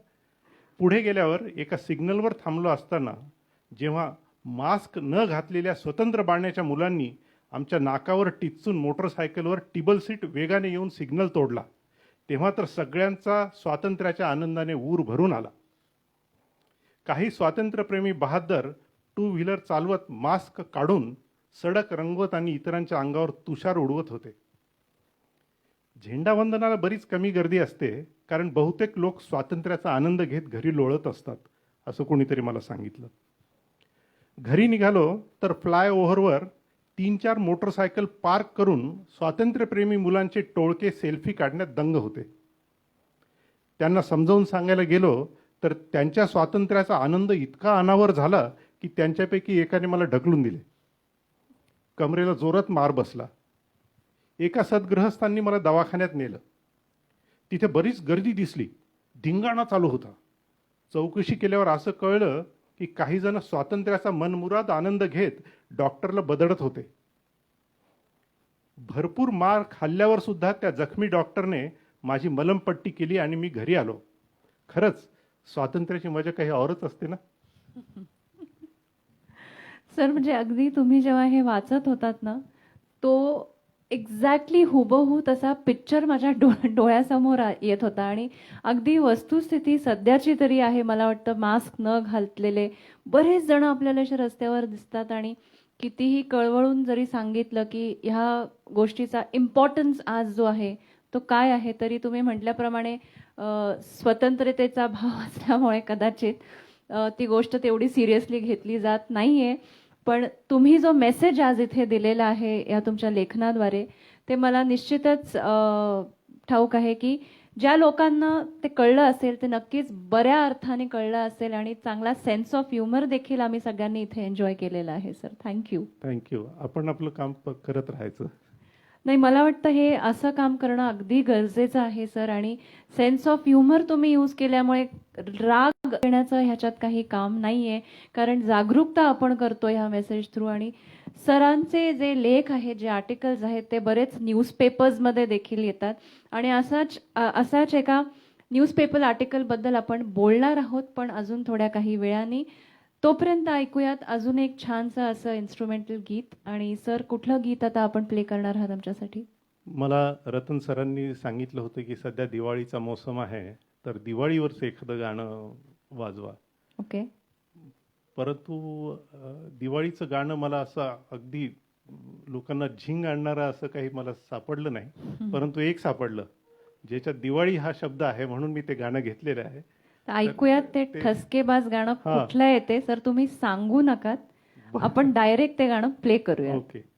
पुढे गेल्यावर एका सिग्नलवर थांबलो असताना जेव्हा मास्क न घातलेल्या स्वतंत्र बाळण्याच्या मुलांनी आमच्या नाकावर टिच्चून मोटरसायकलवर टेबल सीट वेगाने येऊन सिग्नल तोडला, तेव्हा तर सगळ्यांचा स्वातंत्र्याच्या आनंदाने ऊर भरून आला. काही स्वातंत्र्यप्रेमी बहादर 2 व्हीलर चालवत मास्क काढून सडक रंगवत आणि इतरांच्या अंगावर तुषार उडवत होते. झेंडावंदनाला बरीच कमी गर्दी असते, कारण बहुतेक लोक स्वातंत्र्याचा आनंद घेत घरी लोळत असतात, असं कोणीतरी मला सांगितलं. घरी निघालो तर फ्लायओव्हरवर 3-4 मोटरसायकल पार्क करून स्वातंत्र्यप्रेमी मुलांचे टोळके सेल्फी काढण्यात दंग होते. त्यांना समजावून सांगायला गेलो तर त्यांच्या स्वातंत्र्याचा आनंद इतका अनावर झाला की त्यांच्यापैकी एकाने मला ढकलून दिले. कमरेला जोरात मार बसला. एका सद्गृहस्थांनी मला दवाखान्यात नेलं. तिथे बरीच गर्दी दिसली, धिंगाणा चालू होता. चौकशी केल्यावर असं कळलं की काही जण स्वातंत्र्याचा मनमुराद आनंद घेत डॉक्टरला बदडत होते. भरपूर मार खाल्ल्यावर सुद्धा त्या जखमी डॉक्टरने माझी मलमपट्टी केली आणि मी घरी आलो. खरंच स्वातंत्र्याची मजा काही औरच असते ना. सर म्हणजे अगदी तुम्ही जेव्हा हे वाचत होतात ना, तो एक्झॅक्टली हुबहू तसा पिक्चर माझ्या डोळ्यासमोर येत होता आणि अगदी वस्तुस्थिती सध्याची तरी आहे. मला वाटतं मास्क न घातलेले बरेच जण आपल्याला अशा रस्त्यावर दिसतात आणि कितीही कळवळून जरी सांगितलं की ह्या गोष्टीचा इम्पॉर्टन्स आज जो आहे तो काय आहे, तरी तुम्ही म्हटल्याप्रमाणे स्वतंत्रतेचा भाव असल्यामुळे कदाचित ती गोष्ट तेवढी सिरियसली घेतली जात नाहीये. पण तुम्ही जो मेसेज आज इथे दिलेला आहे या तुमच्या लेखनाद्वारे, ते मला निश्चितच ठाऊक आहे की ज्या लोकांना ते कळलं असेल ते नक्कीच बऱ्या अर्थाने कळलं असेल आणि चांगला सेन्स ऑफ ह्युमर देखील आम्ही सगळ्यांनी इथे एन्जॉय केलेला आहे. Sir thank you. थँक्यू. आपण आपलं काम करत राहायचं. नाही, मला वाटतं हे असं काम करणं अगदी गरजेचं आहे सर. आणि सेन्स ऑफ ह्युमर तुम्ही यूज केल्यामुळे राग येण्याचं ह्याच्यात काही काम नाहीये, कारण जागरूकता आपण करतो ह्या मेसेज थ्रू. आणि सरांचे जे लेख आहेत, जे आर्टिकल्स आहेत, ते बरेच न्यूजपेपर्समध्ये देखील येतात आणि असाच एका न्यूजपेपर आर्टिकलबद्दल आपण बोलणार आहोत, पण अजून थोड्या काही वेळाने. तोपर्यंत ऐकूयात अजून एक छानसं असं इन्स्ट्रुमेंटल गीत. आणि सर, कुठलं गीत आता आपण प्ले करणार आहात आमच्यासाठी? मला रतन सरांनी सांगितलं होतं की सध्या दिवाळीचा मोसम आहे, तर दिवाळीवरचं एखादं गाणं वाजवा. ओके. परंतु दिवाळीचं गाणं मला असं अगदी लोकांना झिंग आणणारं असं काही मला सापडलं नाही, परंतु एक सापडलं ज्याच्यात दिवाळी हा शब्द आहे, म्हणून मी ते गाणं घेतलेलं आहे. ऐकूयात ते ठसकेबाज गाणं. कुठलं येते सर, तुम्ही सांगू नका, आपण डायरेक्ट ते गाणं प्ले करूया. ओके.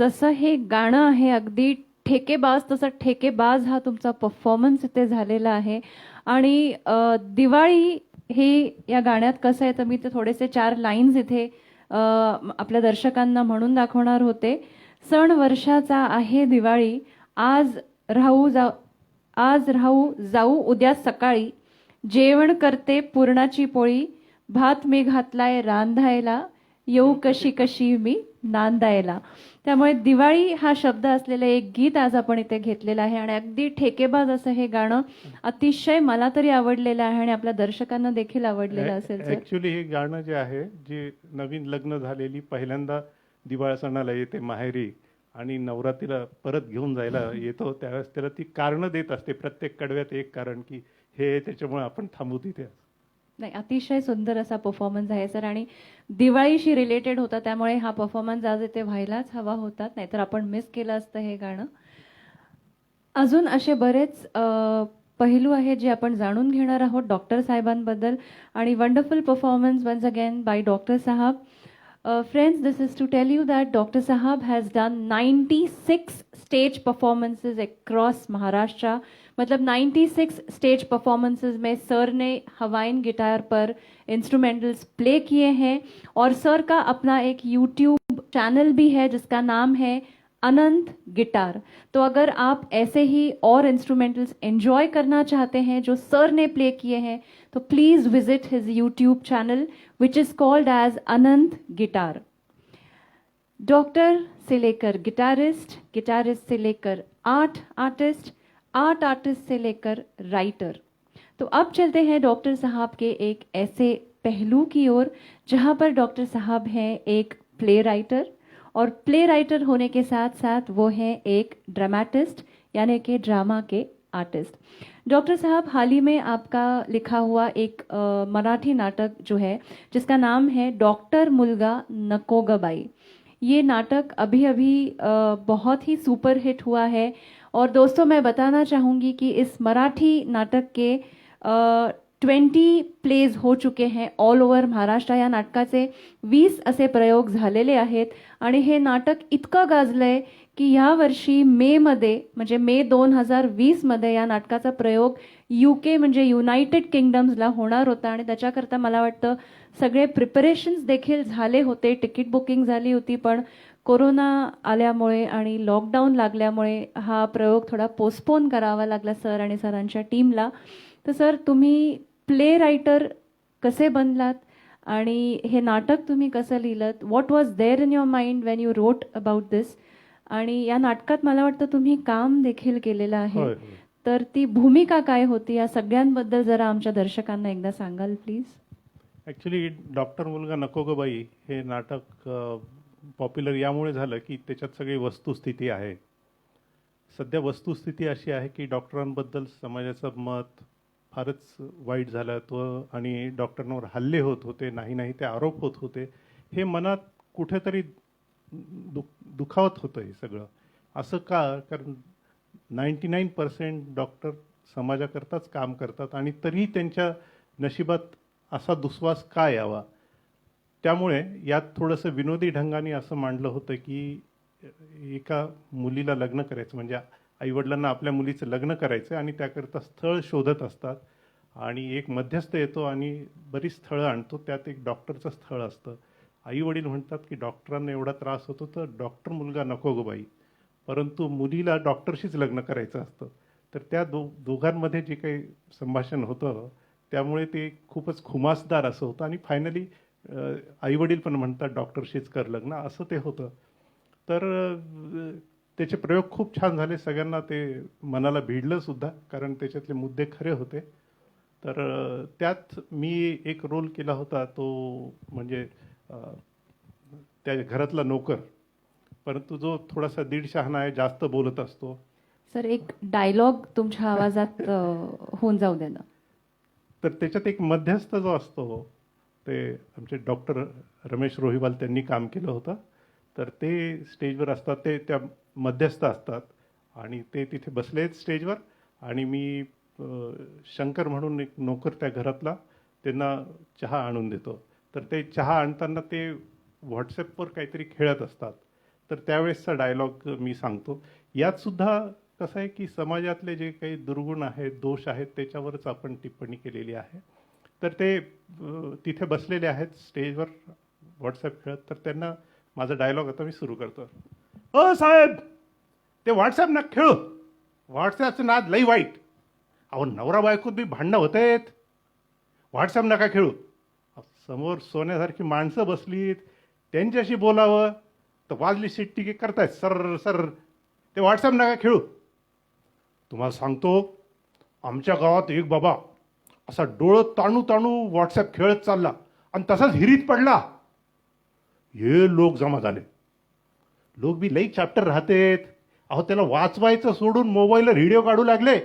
जसं हे गाणं आहे अगदी ठेकेबाज, तसं ठेकेबाज हा तुमचा परफॉर्मन्स इथे झालेला आहे. आणि दिवाळी हे या गाण्यात कसं आहे, तर मी ते थोडेसे 4 लाईन्स इथे आपल्या दर्शकांना म्हणून दाखवणार होते. सण वर्षाचा आहे दिवाळी, आज राहू जा आज राहू जाऊ उद्या सकाळी, जेवण करते पुरणाची पोळी, भात मी घातलाय रांधायला, येऊ कशी कशी मी नांदायला. त्यामुळे दिवाळी हा शब्द असलेलं एक गीत आज आपण इथे घेतलेलं आहे आणि अगदी ठेकेबाज असं हे गाणं अतिशय मला तरी आवडलेलं आहे आणि आपल्या दर्शकांना देखील आवडलेलं असेल सर. ऍक्च्युली हे गाणं जे आहे, जे नवीन लग्न झालेली पहिल्यांदा दिवाळी सणाला येते माहेरी आणि नवरात्रीला परत घेऊन जायला येतो, त्यावेळेस त्याला ती कारणं देत असते, प्रत्येक कडव्यात एक कारण की हे त्याच्यामुळे आपण थांबू तिथे. नाही, अतिशय सुंदर असा परफॉर्मन्स आहे सर आणि दिवाळीशी रिलेटेड होता, त्यामुळे हा परफॉर्मन्स आज इथे व्हायलाच हवा होता, नाहीतर आपण मिस केलं असतं हे गाणं. अजून असे बरेच पैलू आहेत जे आपण जाणून घेणार आहोत डॉक्टर साहेबांबद्दल. आणि wonderful performance once again by doctor साहब. Friends, this is to tell you that Dr. Sahab has done 96 stage performances across Maharashtra. मतलब 96 स्टेज परफॉर्मेंसेस में सर ने हवाइन गिटार पर इंस्ट्रूमेंटल्स प्ले किए हैं और सर का अपना एक यूट्यूब चैनल भी है जिसका नाम है अनंत गिटार. तो अगर आप ऐसे ही और इंस्ट्रूमेंटल्स एंजॉय करना चाहते हैं जो सर ने प्ले किए हैं, तो please visit his YouTube channel which is called as Anant guitar. Doctor से लेकर गिटारिस्ट, गिटारिस्ट से लेकर आर्ट आर्टिस्ट, आर्ट आर्टिस्ट से लेकर राइटर. तो अब चलते हैं डॉक्टर साहब के एक ऐसे पहलू की ओर जहां पर डॉक्टर साहब हैं एक प्ले राइटर और प्ले राइटर होने के साथ साथ वो हैं एक ड्रामेटिस्ट यानी कि ड्रामा के आर्टिस्ट. डॉक्टर साहब, हाल ही में आपका लिखा हुआ एक मराठी नाटक जो है जिसका नाम है डॉक्टर मुलगा नको ग बाई, ये नाटक अभी अभी बहुत ही सुपर हिट हुआ है. और दोस्तों, मैं बताना चाहूँगी कि इस मराठी नाटक के 20 प्लेज हो चुके हैं ऑल ओव्हर महाराष्ट्र. या नाटकाचे 20 असे प्रयोग झालेले आहेत आणि हे नाटक इतकं गाजलंय की या वर्षी मेमध्ये म्हणजे मे 2020 मध्ये या नाटकाचा प्रयोग UK म्हणजे युनायटेड किंगडम्सला होणार होता आणि त्याच्याकरता मला वाटतं सगळे प्रिपरेशन्स देखील झाले होते, तिकीट बुकिंग झाली होती, पण कोरोना आल्यामुळे आणि लॉकडाऊन लागल्यामुळे हा प्रयोग थोडा पोस्टपोन करावा लागला सर आणि सरांच्या टीमला. तर सर, तुम्ही प्ले रायटर कसे बनलात आणि हे नाटक तुम्ही कसं लिहिलं? What was there in your mind when you wrote about this? आणि या नाटकात मला वाटतं तुम्ही काम देखील केलेलं आहे, तर ती भूमिका काय होती या सगळ्यांबद्दल जरा आमच्या दर्शकांना एकदा सांगाल प्लीज. ॲक्च्युली डॉक्टर मुलगा नको ग बाई हे नाटक पॉप्युलर यामुळे झालं की त्याच्यात सगळी वस्तुस्थिती आहे. सध्या वस्तुस्थिती अशी आहे की डॉक्टरांबद्दल समाजाचं मत फारच वाईट झालं होतं आणि डॉक्टरांवर हल्ले होत होते, नाही ते आरोप होत होते. हे मनात कुठेतरी दुखावत होतं हे सगळं. असं का? कारण 99% डॉक्टर समाजाकरताच काम करतात आणि तरीही त्यांच्या नशिबात असा दुस्वास का यावा? त्यामुळे यात थोडंसं विनोदी ढंगाने असं मांडलं होतं की एका मुलीला लग्न करायचं, म्हणजे आईवडिलांना आपल्या मुलीचं लग्न करायचं आणि त्याकरता स्थळ शोधत असतात आणि एक मध्यस्थ येतो आणि बरीच स्थळं आणतो, त्यात एक डॉक्टरचं स्थळ असतं. आईवडील म्हणतात की डॉक्टरांना एवढा त्रास होतो तर डॉक्टर मुलगा नको गो बाई, परंतु मुलीला डॉक्टरशीच लग्न करायचं असतं. तर त्या दोघांमध्ये जे काही संभाषण होतं त्यामुळे ते खूपच खुमासदार असं होतं आणि फायनली आईवडील पण म्हणतात डॉक्टरशीच कर लग्न, असं ते होतं. तर त्याचे प्रयोग खूप छान झाले, सगळ्यांना ते मनाला भिडलं सुद्धा, कारण त्याच्यातले मुद्दे खरे होते. तर त्यात मी एक रोल केला होता, तो म्हणजे त्या घरातला नोकर, परंतु जो थोडासा दीड शहाणा आहे, जास्त बोलत असतो. सर, एक डायलॉग तुमच्या आवाजात होऊन जाऊ दे ना. तर त्याच्यात एक मध्यस्थ जो असतो ते आमचे डॉक्टर रमेश रोहिवाल त्यांनी काम केलं होतं. तर ते स्टेजवर असतात, ते त्या मध्यस्थ असतात आणि ते तिथे बसले आहेत स्टेजवर आणि मी शंकर म्हणून एक नोकर त्या घरातला त्यांना चहा आणून देतो. तर ते चहा आणताना ते व्हॉट्सॲपवर काहीतरी खेळत असतात. तर त्यावेळेसचा डायलॉग मी सांगतो. यात सुद्धा कसं आहे की समाजातले जे काही दुर्गुण आहेत, दोष आहेत, त्याच्यावरच आपण टिप्पणी केलेली आहे. तर ते तिथे बसलेले आहेत स्टेजवर व्हॉट्सॲप खेळत. तर त्यांना माझा डायलॉग आता मी सुरू करतो. साहेब, ते व्हॉट्सॲप ना खेळू. व्हॉट्सॲपचं नाद लई वाईट. अहो, नवरा बायकोत बी भांडणं होत आहेत. व्हॉट्सॲप नका खेळू. समोर सोन्यासारखी माणसं बसलीत, त्यांच्याशी बोलावं तर वाजली शिट्टी की करतायत सर सर. ते व्हॉट्सॲप नका खेळू. तुम्हाला सांगतो, आमच्या गावात एक बाबा असा डोळं ताणू ताणू व्हॉट्सॲप खेळत चालला आणि तसाच हिरीत पडला. हे लोक जमा झाले. लोक बी लई चॅप्टर राहतेत. अहो, त्याला वाचवायचं सोडून मोबाईलवर व्हिडिओ काढू लागले,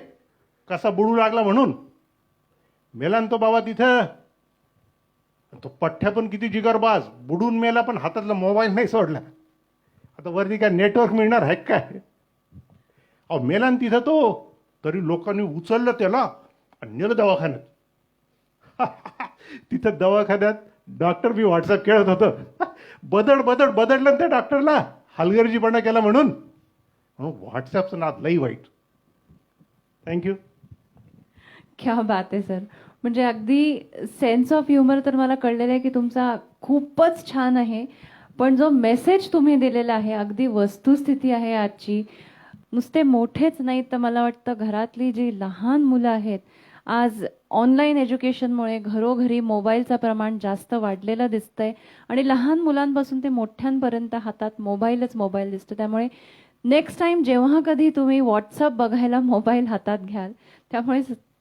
कसा बुडू लागला म्हणून. मेला ना तो बाबा तिथं. तो पठ्ठ्या पण किती जिगरबाज, बुडून मेला पण हातातला मोबाईल नाही सोडला. आता वरती काय नेटवर्क मिळणार आहे काय? अहो, मेला ना तिथं तो, तरी लोकांनी उचललं त्याला आणि नेलं दवाखान्यात. तिथं दवाखान्यात डॉक्टर बी व्हॉट्सअप खेळत होतं. बदडलं त्या डॉक्टरला, हलगर्जीपणा केला म्हणून. व्हॉट्सॲपचं नाद लई वाईट. थँक्यू. क्या बात आहे सर. म्हणजे अगदी सेन्स ऑफ ह्युमर तर मला कळलेलं आहे की तुमचा खूपच छान आहे. पण जो मेसेज तुम्ही दिलेला आहे, अगदी वस्तुस्थिती आहे आजची. नुसते मोठेच नाहीत तर मला वाटतं घरातली जी लहान मुलं आहेत, आज ऑनलाईन एज्युकेशनमुळे घरोघरी मोबाईलचं प्रमाण जास्त वाढलेलं दिसतंय आणि लहान मुलांपासून ते मोठ्यांपर्यंत हातात मोबाईल दिसतो. त्यामुळे नेक्स्ट टाइम जेव्हा कधी तुम्ही व्हॉट्सअप बघायला मोबाईल हातात घ्याल,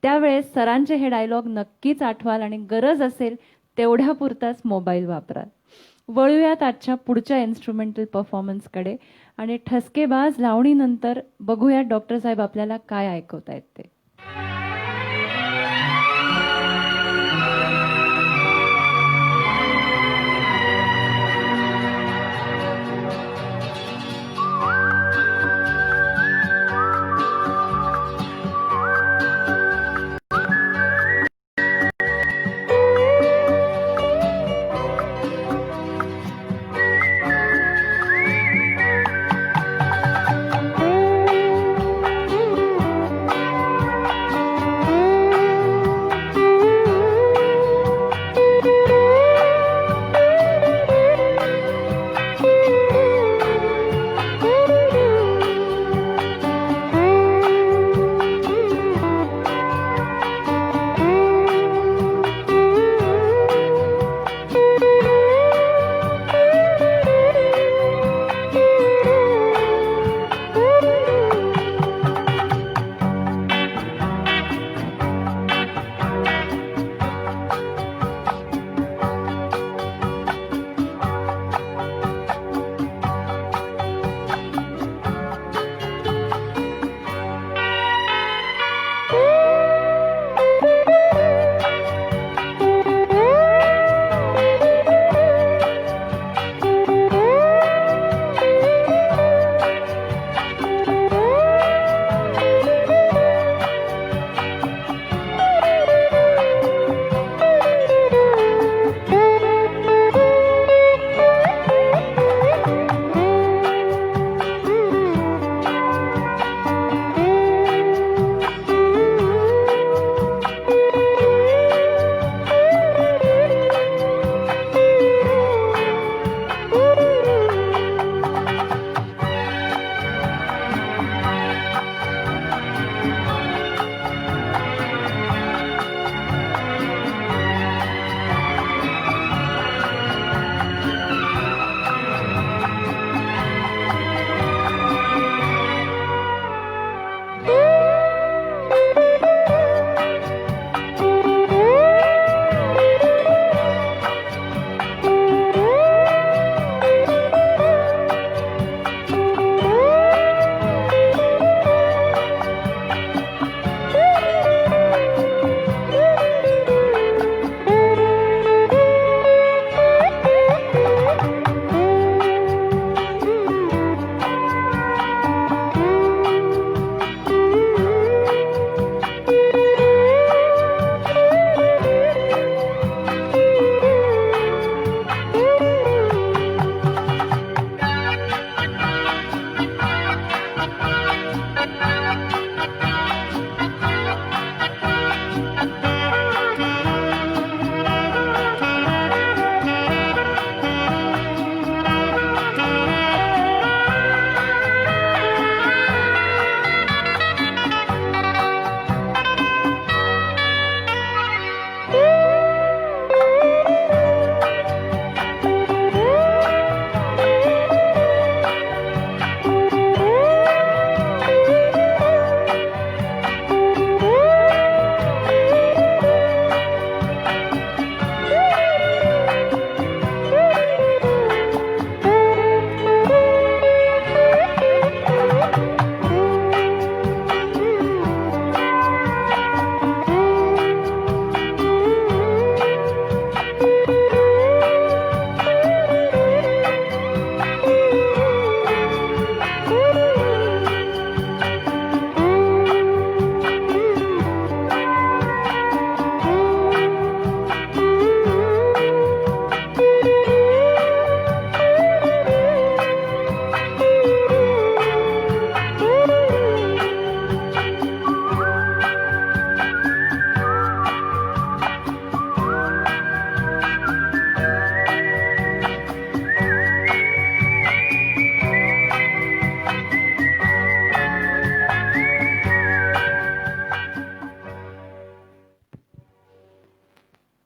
त्यावेळेस सरांचे हे डायलॉग नक्कीच आठवाल आणि गरज असेल तेवढ्यापुरताच मोबाईल वापराल. वळूयात आजच्या पुढच्या इन्स्ट्रुमेंटल परफॉर्मन्सकडे आणि ठसकेबाज लावणीनंतर बघूयात डॉक्टर साहेब आपल्याला काय ऐकवतायत ते.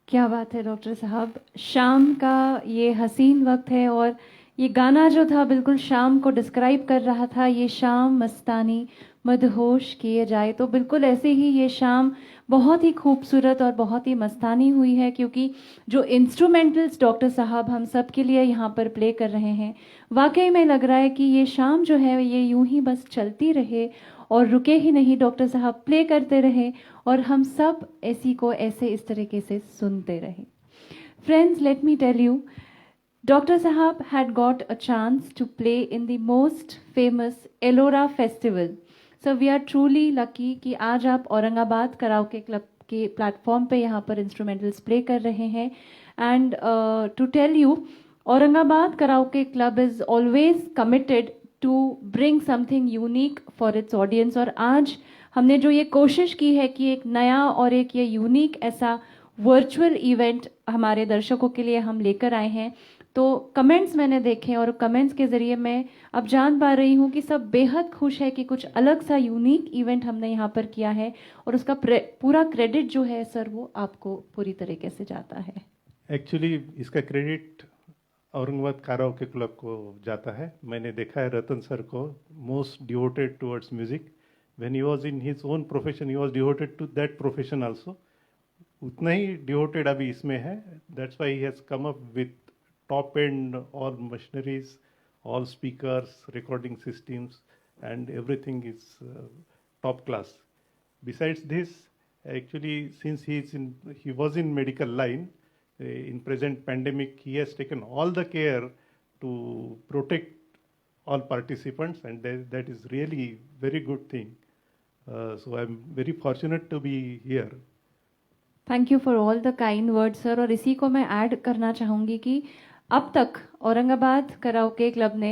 क्या बात है डॉक्टर साहब, शाम का ये हसीन वक्त है और ये गाना जो था बिल्कुल शाम को डिस्क्राइब कर रहा था, ये शाम मस्तानी मदहोश किए जाए, तो बिल्कुल ऐसे ही ये शाम बहुत ही खूबसूरत और बहुत ही मस्तानी हुई है, क्योंकि जो इंस्ट्रूमेंटल्स डॉक्टर साहब हम सब के लिए यहाँ पर प्ले कर रहे हैं, वाकई में लग रहा है कि ये शाम जो है ये यूं ही बस चलती रहे और रुके ही नहीं, डॉक्टर साहब प्ले करते रहे और हम सब ऐसी को ऐसे इस तरीके से सुनते रहे. Friends, let me tell you, Dr. Sahab had got a chance to play in the most famous Ellora festival. So we are truly lucky कि आज आप औरंगाबाद कराओके क्लब के प्लेटफॉर्म पे यहाँ पर इंस्ट्रूमेंटल्स प्ले कर रहे हैं. And to tell you, Aurangabad karaoke club is always committed to bring something unique for its audience. और आज हमने जो ये कोशिश की है कि एक नया और एक ये यूनिक ऐसा वर्चुअल इवेंट हमारे दर्शकों के लिए हम लेकर आए हैं. तो कमेंट्स मैंने देखे और कमेंट्स के ज़रिए मैं अब जान पा रही हूँ कि सब बेहद खुश है कि कुछ अलग सा यूनिक इवेंट हमने यहाँ पर किया है और उसका पूरा क्रेडिट जो है सर वो आपको पूरी तरीके से जाता है. एक्चुअली इसका क्रेडिट औरंगाबाद कराओके क्लब को जाता है. मैंने देखा है रतन सर को most devoted towards music. When he was in his own profession he was devoted to that profession also. उतना ही डिवोटेड अभी इसमें है. That's why he has come up with top end all machineries, all speakers, recording systems, and everything is top class. Besides this, actually, since he was in medical line, in present pandemic, he has taken all the care to protect all participants, and that is really very good thing. So I'm very fortunate to be here. Thank you for all the kind word sir. और इसी को मैं add करना चाहूँगी कि अब तक Aurangabad karaoke club ने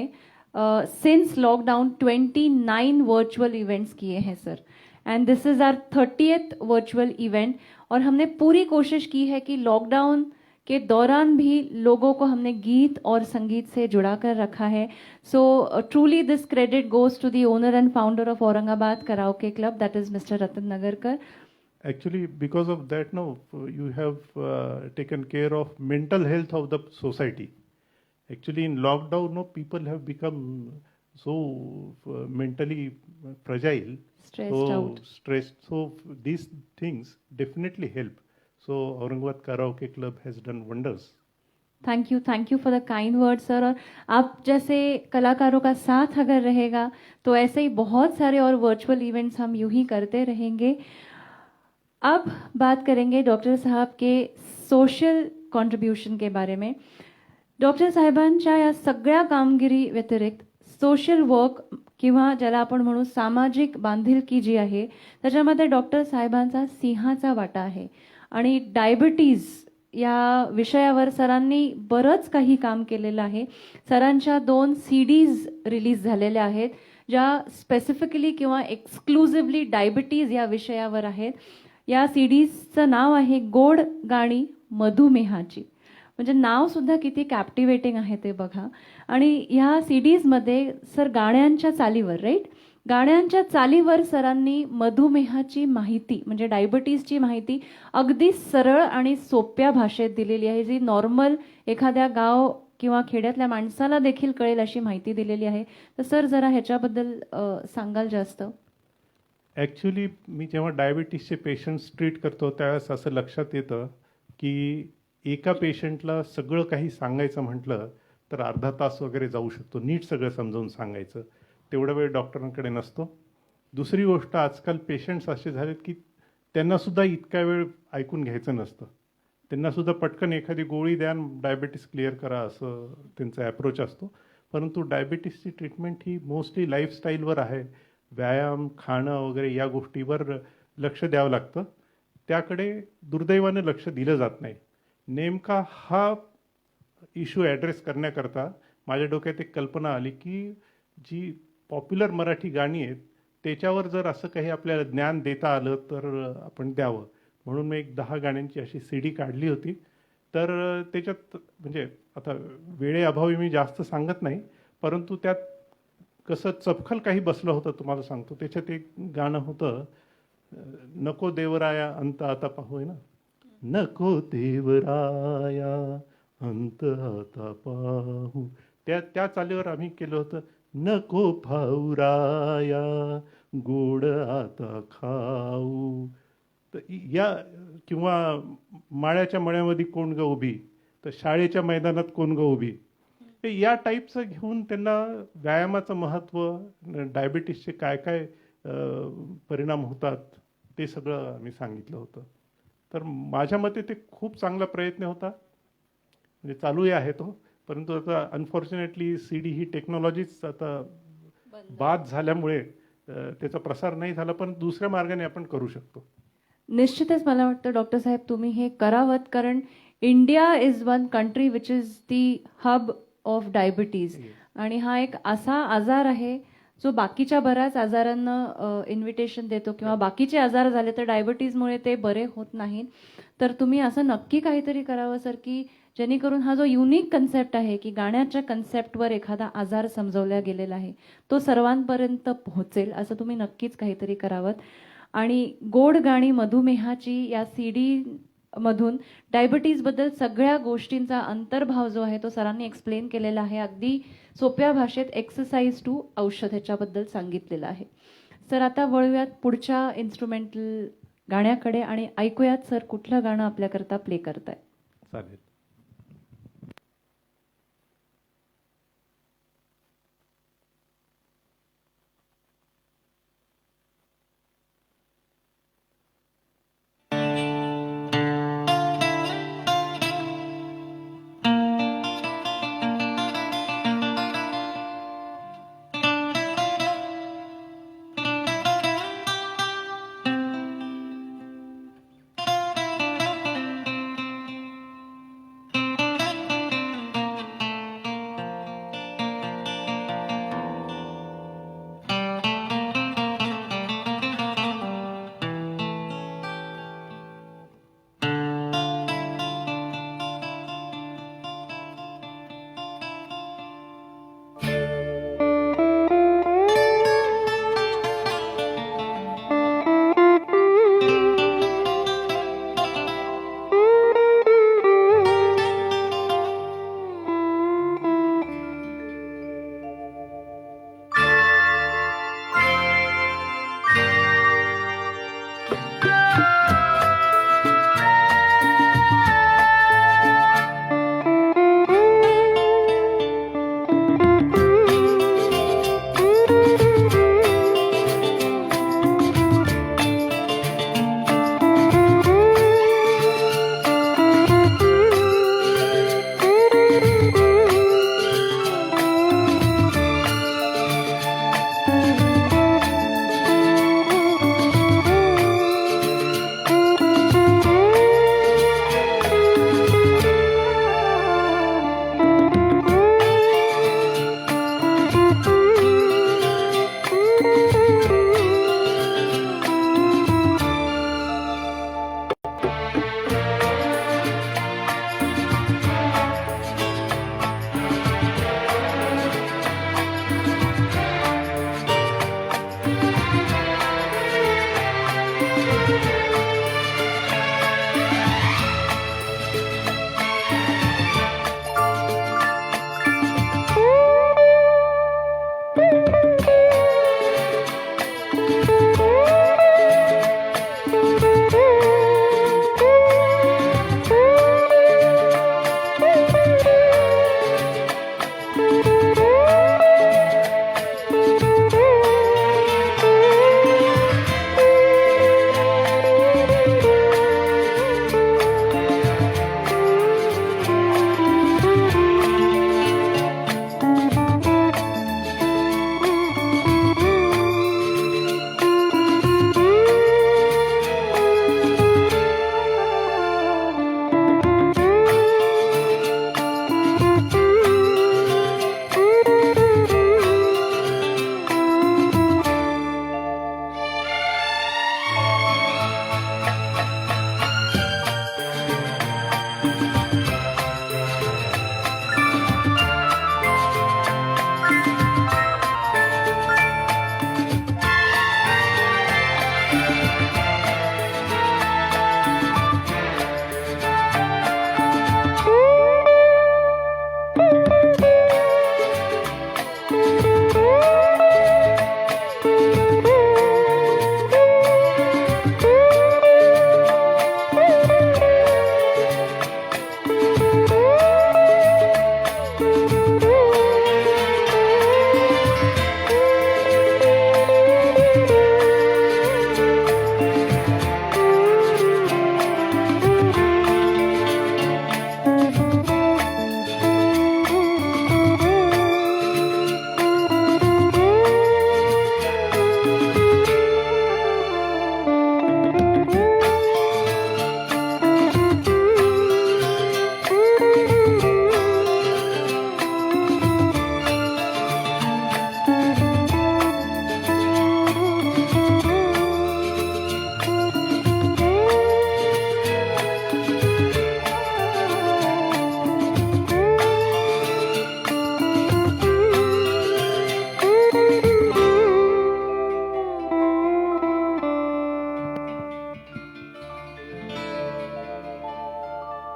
सिंस लॉकडाउन 29 वर्चुअल इवेंट्स किए हैं sir. And this is our 30th virtual event. और हमने पूरी कोशिश की है कि लॉकडाउन के दौरान भी लोगों को हमने गीत और संगीत से जुड़ा कर रखा है. So truly this credit goes to the owner and founder of Aurangabad karaoke club, that is mister Ratan Nagarkar. Actually, because of that, no, you have taken care of mental health of the society. Actually, in lockdown, no, people have become so mentally fragile, Stressed out. stressed. So these things definitely help. So Aurangabad Karaoke Club has done wonders. Thank you for the kind word sir. और आप जैसे कलाकारों का साथ अगर रहेगा तो ऐसे ही बहुत सारे और वर्चुअल इवेंट्स हम यूं ही करते रहेंगे. अब बात करेंगे डॉक्टर साहब के सोशल कॉन्ट्रीब्युशन के बारे में. डॉक्टर साहेबांच्या या सगळ्या कामगिरी व्यतिरिक्त सोशल वर्क किंवा ज्याला आपण म्हणू सामाजिक बांधिलकी जी आहे त्याच्यामध्ये डॉक्टर साहेबांचा सिंहाचा वाटा आहे. आणि डायबिटीज या विषयावर सरांनी बरंच काही काम केलेलं आहे. सरांच्या 2 CDs रिलीज झालेल्या आहेत ज्या स्पेसिफिकली किंवा एक्सक्लुझिव्हली डायबिटीज या विषयावर आहेत. या CDsचं नाव आहे गोड गाणी मधुमेहाची. म्हणजे नावसुद्धा किती कॅप्टिवेटिंग आहे ते बघा. आणि ह्या CDsमध्ये सर गाण्यांच्या चालीवर गाण्यांच्या चालीवर सरांनी मधुमेहाची माहिती म्हणजे डायबिटीजची माहिती अगदी सरळ आणि सोप्या भाषेत दिलेली आहे, जी नॉर्मल एखाद्या गाव किंवा खेड्यातल्या माणसाला देखील कळेल अशी माहिती दिलेली आहे. तर सर जरा ह्याच्याबद्दल सांगाल जास्त. ॲक्च्युली मी जेव्हा डायबिटीसचे पेशंट्स ट्रीट करतो त्यावेळेस असं लक्षात येतं की एका पेशंटला सगळं काही सांगायचं म्हटलं तर अर्धा तास वगैरे जाऊ शकतो नीट सगळं समजावून सांगायचं. तेवढा वेळ डॉक्टरांकडे नसतो. दुसरी गोष्ट, आजकाल पेशंट्स असे झालेत की त्यांनासुद्धा इतका वेळ ऐकून घ्यायचं नसतं. त्यांनासुद्धा पटकन एखादी गोळी द्या डायबिटीस क्लिअर करा असं त्यांचा ॲप्रोच असतो. परंतु डायबिटीसची ट्रीटमेंट ही मोस्टली लाईफस्टाईलवर आहे. व्यायाम, खाणं वगैरे या गोष्टीवर लक्ष द्यावं लागतं. त्याकडे दुर्दैवाने लक्ष दिलं जात नाही. नेमका हा इश्यू ॲड्रेस करण्याकरता माझ्या डोक्यात एक कल्पना आली की जी पॉप्युलर मराठी गाणी आहेत त्याच्यावर जर असं काही आपल्याला ज्ञान देता आलं तर आपण द्यावं. म्हणून मी एक 10 गाण्यांची अशी CD काढली होती. तर त्याच्यात म्हणजे आता वेळेअभावी मी जास्त सांगत नाही, परंतु त्यात कसं चपखल काही बसलं होतं तुम्हाला सांगतो. त्याच्यात एक गाणं होतं, नको देवराया अंत आता पाहू, आहे ना. नको देवराया अंत आता पाहू. त्या चालीवर आम्ही केलं होतं. नको फावराया गोड आता खाऊ. तर या किंवा माळ्याच्या मळ्यामध्ये कोण ग उभी, तर शाळेच्या मैदानात कोण ग उभी, हे या टाईपचं घेऊन त्यांना व्यायामाचं महत्त्व, डायबिटीसचे काय काय परिणाम होतात ते सगळं आम्ही सांगितलं होतं. तर माझ्या मते ते खूप चांगला प्रयत्न होता, म्हणजे चालूही आहे तो. परंतु आता अनफॉर्च्युनेटली CD ही टेक्नॉलॉजीच आता बाद झाल्यामुळे त्याचा प्रसार नाही झाला, पण दुसऱ्या मार्गाने आपण करू शकतो. निश्चितच मला वाटतं डॉक्टर साहेब तुम्ही हे करावत, कारण India is one country which is the hub of diabetes. आणि हा एक असा आजार आहे जो बाकीच्या बऱ्याच आजारांना इन्व्हिटेशन देतो, किंवा बाकीचे आजार झाले तर डायबिटीजमुळे ते बरे होत नाहीत. तर तुम्ही असं नक्की काहीतरी करावं सर, की जेणेकरून हा जो युनिक कन्सेप्ट आहे की गाण्याच्या कन्सेप्टवर एखादा आजार समजवला गेलेला आहे तो सर्वांपर्यंत पोहोचेल, असं तुम्ही नक्कीच काहीतरी करावं. आणि गोड गाणी मधुमेहाची या CD मधून डायबिटीजबद्दल सगळ्या गोष्टींचा अंतर्भाव जो आहे तो सरांनी एक्सप्लेन केलेला आहे. अगदी सोप्या भाषेत एक्सरसाइज टू औषध ह्याच्याबद्दल सांगितलेलं आहे. सर आता वळूयात पुढच्या इन्स्ट्रुमेंटल गाण्याकडे आणि ऐकूयात सर कुठलं गाणं आपल्याकरता प्ले करताय. चालेल.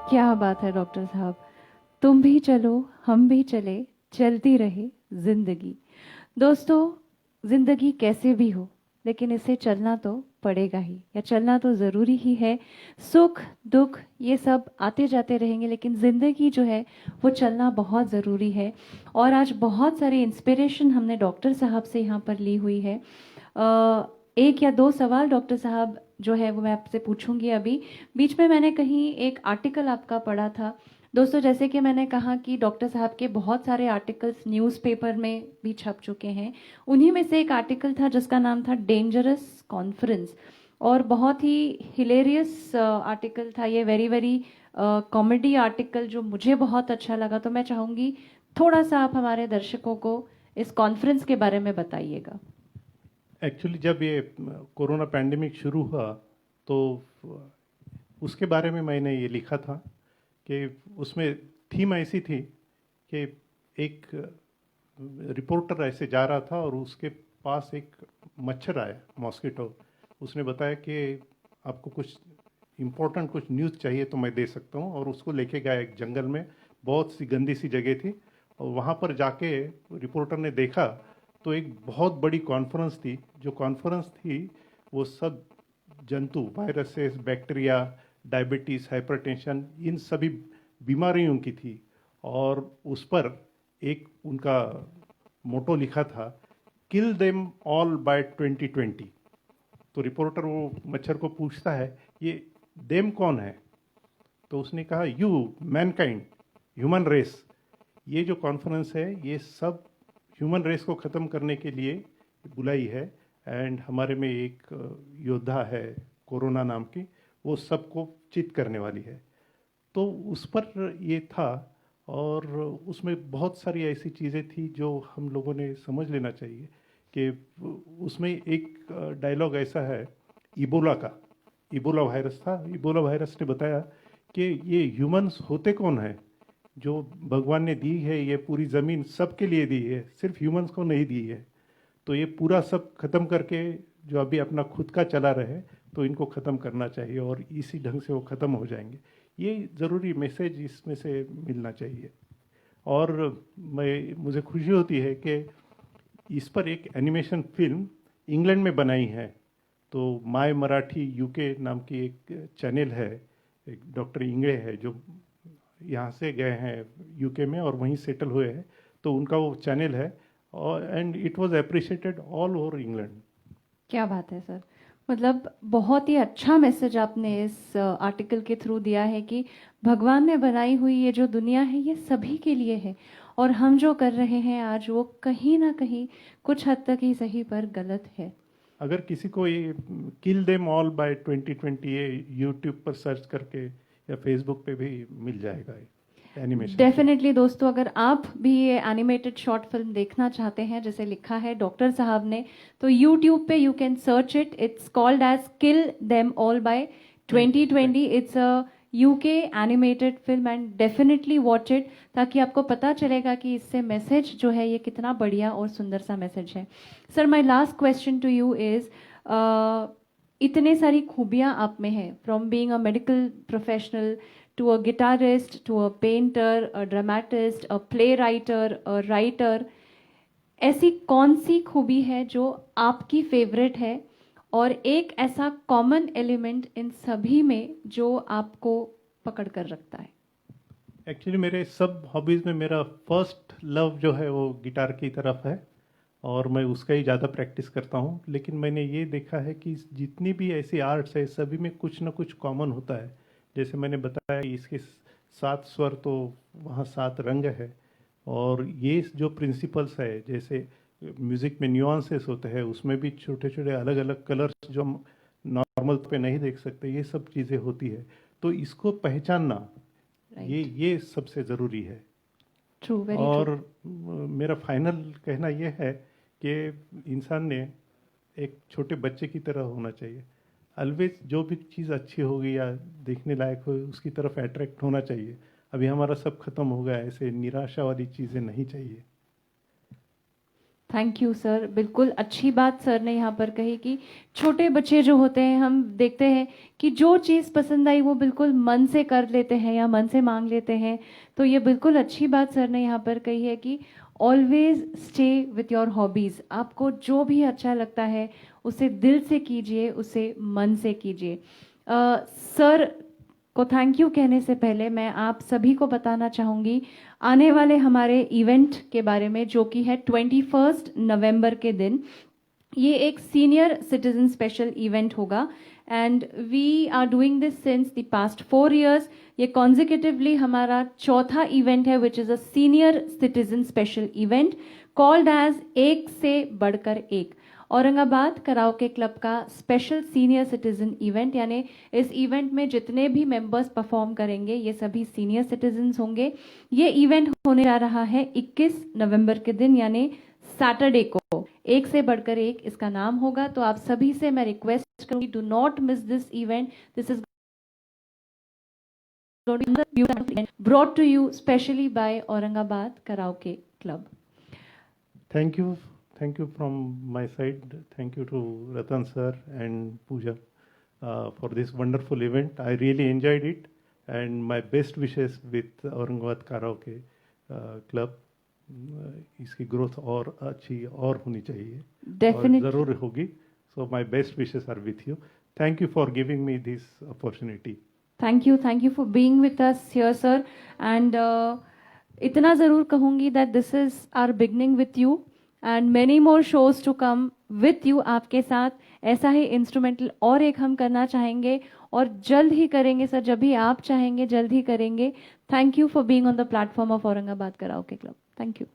क्या बात है डॉक्टर साहब, तुम भी चलो हम भी चले, चलती रहे जिंदगी। दोस्तों, जिंदगी कैसे भी हो लेकिन इसे चलना तो पड़ेगा ही, या चलना तो ज़रूरी ही है। सुख दुख ये सब आते जाते रहेंगे, लेकिन ज़िंदगी जो है वो चलना बहुत ज़रूरी है। और आज बहुत सारी इंस्पिरेशन हमने डॉक्टर साहब से यहाँ पर ली हुई है। एक या दो सवाल डॉक्टर साहब जो है वो मैं आपसे पूछूंगी अभी। बीच में मैंने कहीं एक आर्टिकल आपका पढ़ा था। दोस्तों, जैसे कि मैंने कहा कि डॉक्टर साहब के बहुत सारे आर्टिकल्स न्यूज़पेपर में भी छप चुके हैं। उन्हीं में से एक आर्टिकल था जिसका नाम था डेंजरस कॉन्फ्रेंस, और बहुत ही हिलेरियस आर्टिकल था ये, वेरी वेरी कॉमेडी आर्टिकल जो मुझे बहुत अच्छा लगा। तो मैं चाहूँगी थोड़ा सा आप हमारे दर्शकों को इस कॉन्फ्रेंस के बारे में बताइएगा। एक्चुअली जब ये कोरोना पैंडेमिक शुरू हुआ तो उसके बारे में मैंने ये लिखा था कि उसमें थीम ऐसी थी कि एक रिपोर्टर ऐसे जा रहा था और उसके पास एक मच्छर आया, मॉस्किटो। उसने बताया कि आपको कुछ इम्पोर्टेंट कुछ न्यूज़ चाहिए तो मैं दे सकता हूँ, और उसको लेके गया एक जंगल में, बहुत सी गंदी सी जगह थी। और वहाँ पर जाके रिपोर्टर ने देखा तो एक बहुत बड़ी कॉन्फ्रेंस थी। जो कॉन्फ्रेंस थी वो सब जंतु, वायरसेस, बैक्टीरिया, डायबिटीज़, हाइपरटेंशन, इन सभी बीमारियों की थी। और उस पर एक उनका मोटो लिखा था, किल देम ऑल बाय 2020। तो रिपोर्टर वो मच्छर को पूछता है, ये देम कौन है? तो उसने कहा, यू मैनकाइंड, ह्यूमन रेस। ये जो कॉन्फ्रेंस है ये सब ह्यूमन रेस को ख़त्म करने के लिए बुलाई है। एंड हमारे में एक योद्धा है कोरोना नाम की, वो सबको चित करने वाली है। तो उस पर ये था। और उसमें बहुत सारी ऐसी चीज़ें थी जो हम लोगों ने समझ लेना चाहिए कि उसमें एक डायलॉग ऐसा है इबोला का। इबोला वायरस था। इबोला वायरस ने बताया कि ये ह्यूमंस होते कौन है, जो भगवान ने दी है ये पूरी ज़मीन सबके लिए दी है, सिर्फ ह्यूमंस को नहीं दी है। तो ये पूरा सब खत्म करके जो अभी अपना खुद का चला रहे, तो इनको ख़त्म करना चाहिए और इसी ढंग से वो ख़त्म हो जाएंगे। ये ज़रूरी मैसेज इसमें से मिलना चाहिए। और मुझे खुशी होती है कि इस पर एक एनिमेशन फिल्म इंग्लैंड में बनाई है। तो माय मराठी यूके नाम की एक चैनल है, एक डॉक्टर इंगड़े है जो यहाँ से गए हैं यूके में और वहीं सेटल हुए हैं। तो उनका वो चैनल है, और and it was appreciated all over England. क्या बात है सर, मतलब बहुत ही अच्छा मैसेज आपने इस आर्टिकल के थ्रू दिया है कि भगवान ने बनाई हुई ये जो दुनिया है ये सभी के लिए है, और हम जो कर रहे हैं आज वो कहीं ना कहीं कुछ हद तक ही सही पर गलत है। अगर किसी को ये किल देम ऑल बाय 2020 ये यूट्यूब पर सर्च करके या फेसबुक पे भी मिल जाएगा ये एनिमेशन। डेफिनेटली दोस्तों, अगर आप भी ये एनिमेटेड शॉर्ट फिल्म देखना चाहते हैं जैसे लिखा है डॉक्टर साहब ने, तो यूट्यूब पे you can search it. It's called as kill them all by 2020। It's a UK animated film and definitely watch it, ताकि आपको पता चलेगा कि इससे मैसेज जो है ये कितना बढ़िया और सुंदर सा मैसेज है। Sir, my last question to you is, इतने सारी खूबियां आप में हैं, from being a medical professional to a guitarist, to a painter, a dramatist, a playwriter, a writer, ऐसी कौन सी खूबी है जो आपकी फेवरेट है, और एक ऐसा कॉमन एलिमेंट इन सभी में जो आपको पकड़ कर रखता है? एक्चुअली मेरे सब हॉबीज़ में मेरा फर्स्ट लव जो है वो गिटार की तरफ है, और मैं उसका ही ज़्यादा प्रैक्टिस करता हूँ। लेकिन मैंने ये देखा है कि जितनी भी ऐसी आर्ट्स है सभी में कुछ ना कुछ कॉमन होता है। जैसे मैंने बताया कि इसके 7 स्वर, तो वहाँ 7 रंग है। और ये जो प्रिंसिपल्स है, जैसे म्यूज़िक में न्यूआंसेस होते हैं, उसमें भी छोटे छोटे अलग अलग कलर्स जो हम नॉर्मल पे नहीं देख सकते, ये सब चीज़ें होती है। तो इसको पहचानना ये सबसे ज़रूरी है। True, very true. और मेरा फाइनल कहना यह है कि इंसान ने एक छोटे बच्चे की तरह होना चाहिए। ऑलवेज जो भी चीज़ अच्छी होगी या देखने लायक हो उसकी तरफ अट्रैक्ट होना चाहिए। अभी हमारा सब खत्म हो गया, ऐसे निराशा वाली चीज़ें नहीं चाहिए। Thank you sir. बिल्कुल अच्छी बात सर ने यहाँ पर कही कि छोटे बच्चे जो होते हैं, हम देखते हैं कि जो चीज़ पसंद आई वो बिल्कुल मन से कर लेते हैं या मन से मांग लेते हैं। तो ये बिल्कुल अच्छी बात सर ने यहाँ पर कही है कि always stay with your hobbies. आपको जो भी अच्छा लगता है उसे दिल से कीजिए, उसे मन से कीजिए। सर को थैंक यू कहने से पहले मैं आप सभी को बताना चाहूँगी आने वाले हमारे इवेंट के बारे में, जो कि है 21 नवंबर के दिन। ये एक सीनियर सिटीजन स्पेशल इवेंट होगा and we are doing this since the past 4 years। ये कॉन्जिक्यूटिवली हमारा चौथा इवेंट है which is a senior citizen special event called as एक से बढ़कर एक, औरंगाबाद कराओके क्लब का स्पेशल सीनियर सिटीजन इवेंट। यानी इस इवेंट में जितने भी मेंबर्स परफॉर्म करेंगे ये सभी सीनियर सिटीजन्स होंगे। ये इवेंट होने जा रहा है 21 नवंबर के दिन, यानी सैटरडे को। एक से बढ़कर एक इसका नाम होगा। तो आप सभी से मैं रिक्वेस्ट करूंगी, do not miss this event. This is brought to you specially by Aurangabad Karaoke Club. Thank you. Thank you from my side. Thank you to Ratan sir and Pooja for this wonderful event. I really enjoyed it, and my best wishes with Aurangabad Karaoke Club. इसकी growth और अच्छी और होनी चाहिए, Definitely. और ज़रूर होगी. So my best wishes are with you. Thank you for giving me this opportunity. Thank you for being with us here, sir. And इतना ज़रूर कहूँगी that this is our beginning with you and many more shows to come with you। आपके साथ ऐसा ही instrumental और एक हम करना चाहेंगे और जल्द ही करेंगे सर, जब भी आप चाहेंगे जल्द ही करेंगे। Thank you for being on the platform of Aurangabad karaoke club. Thank you.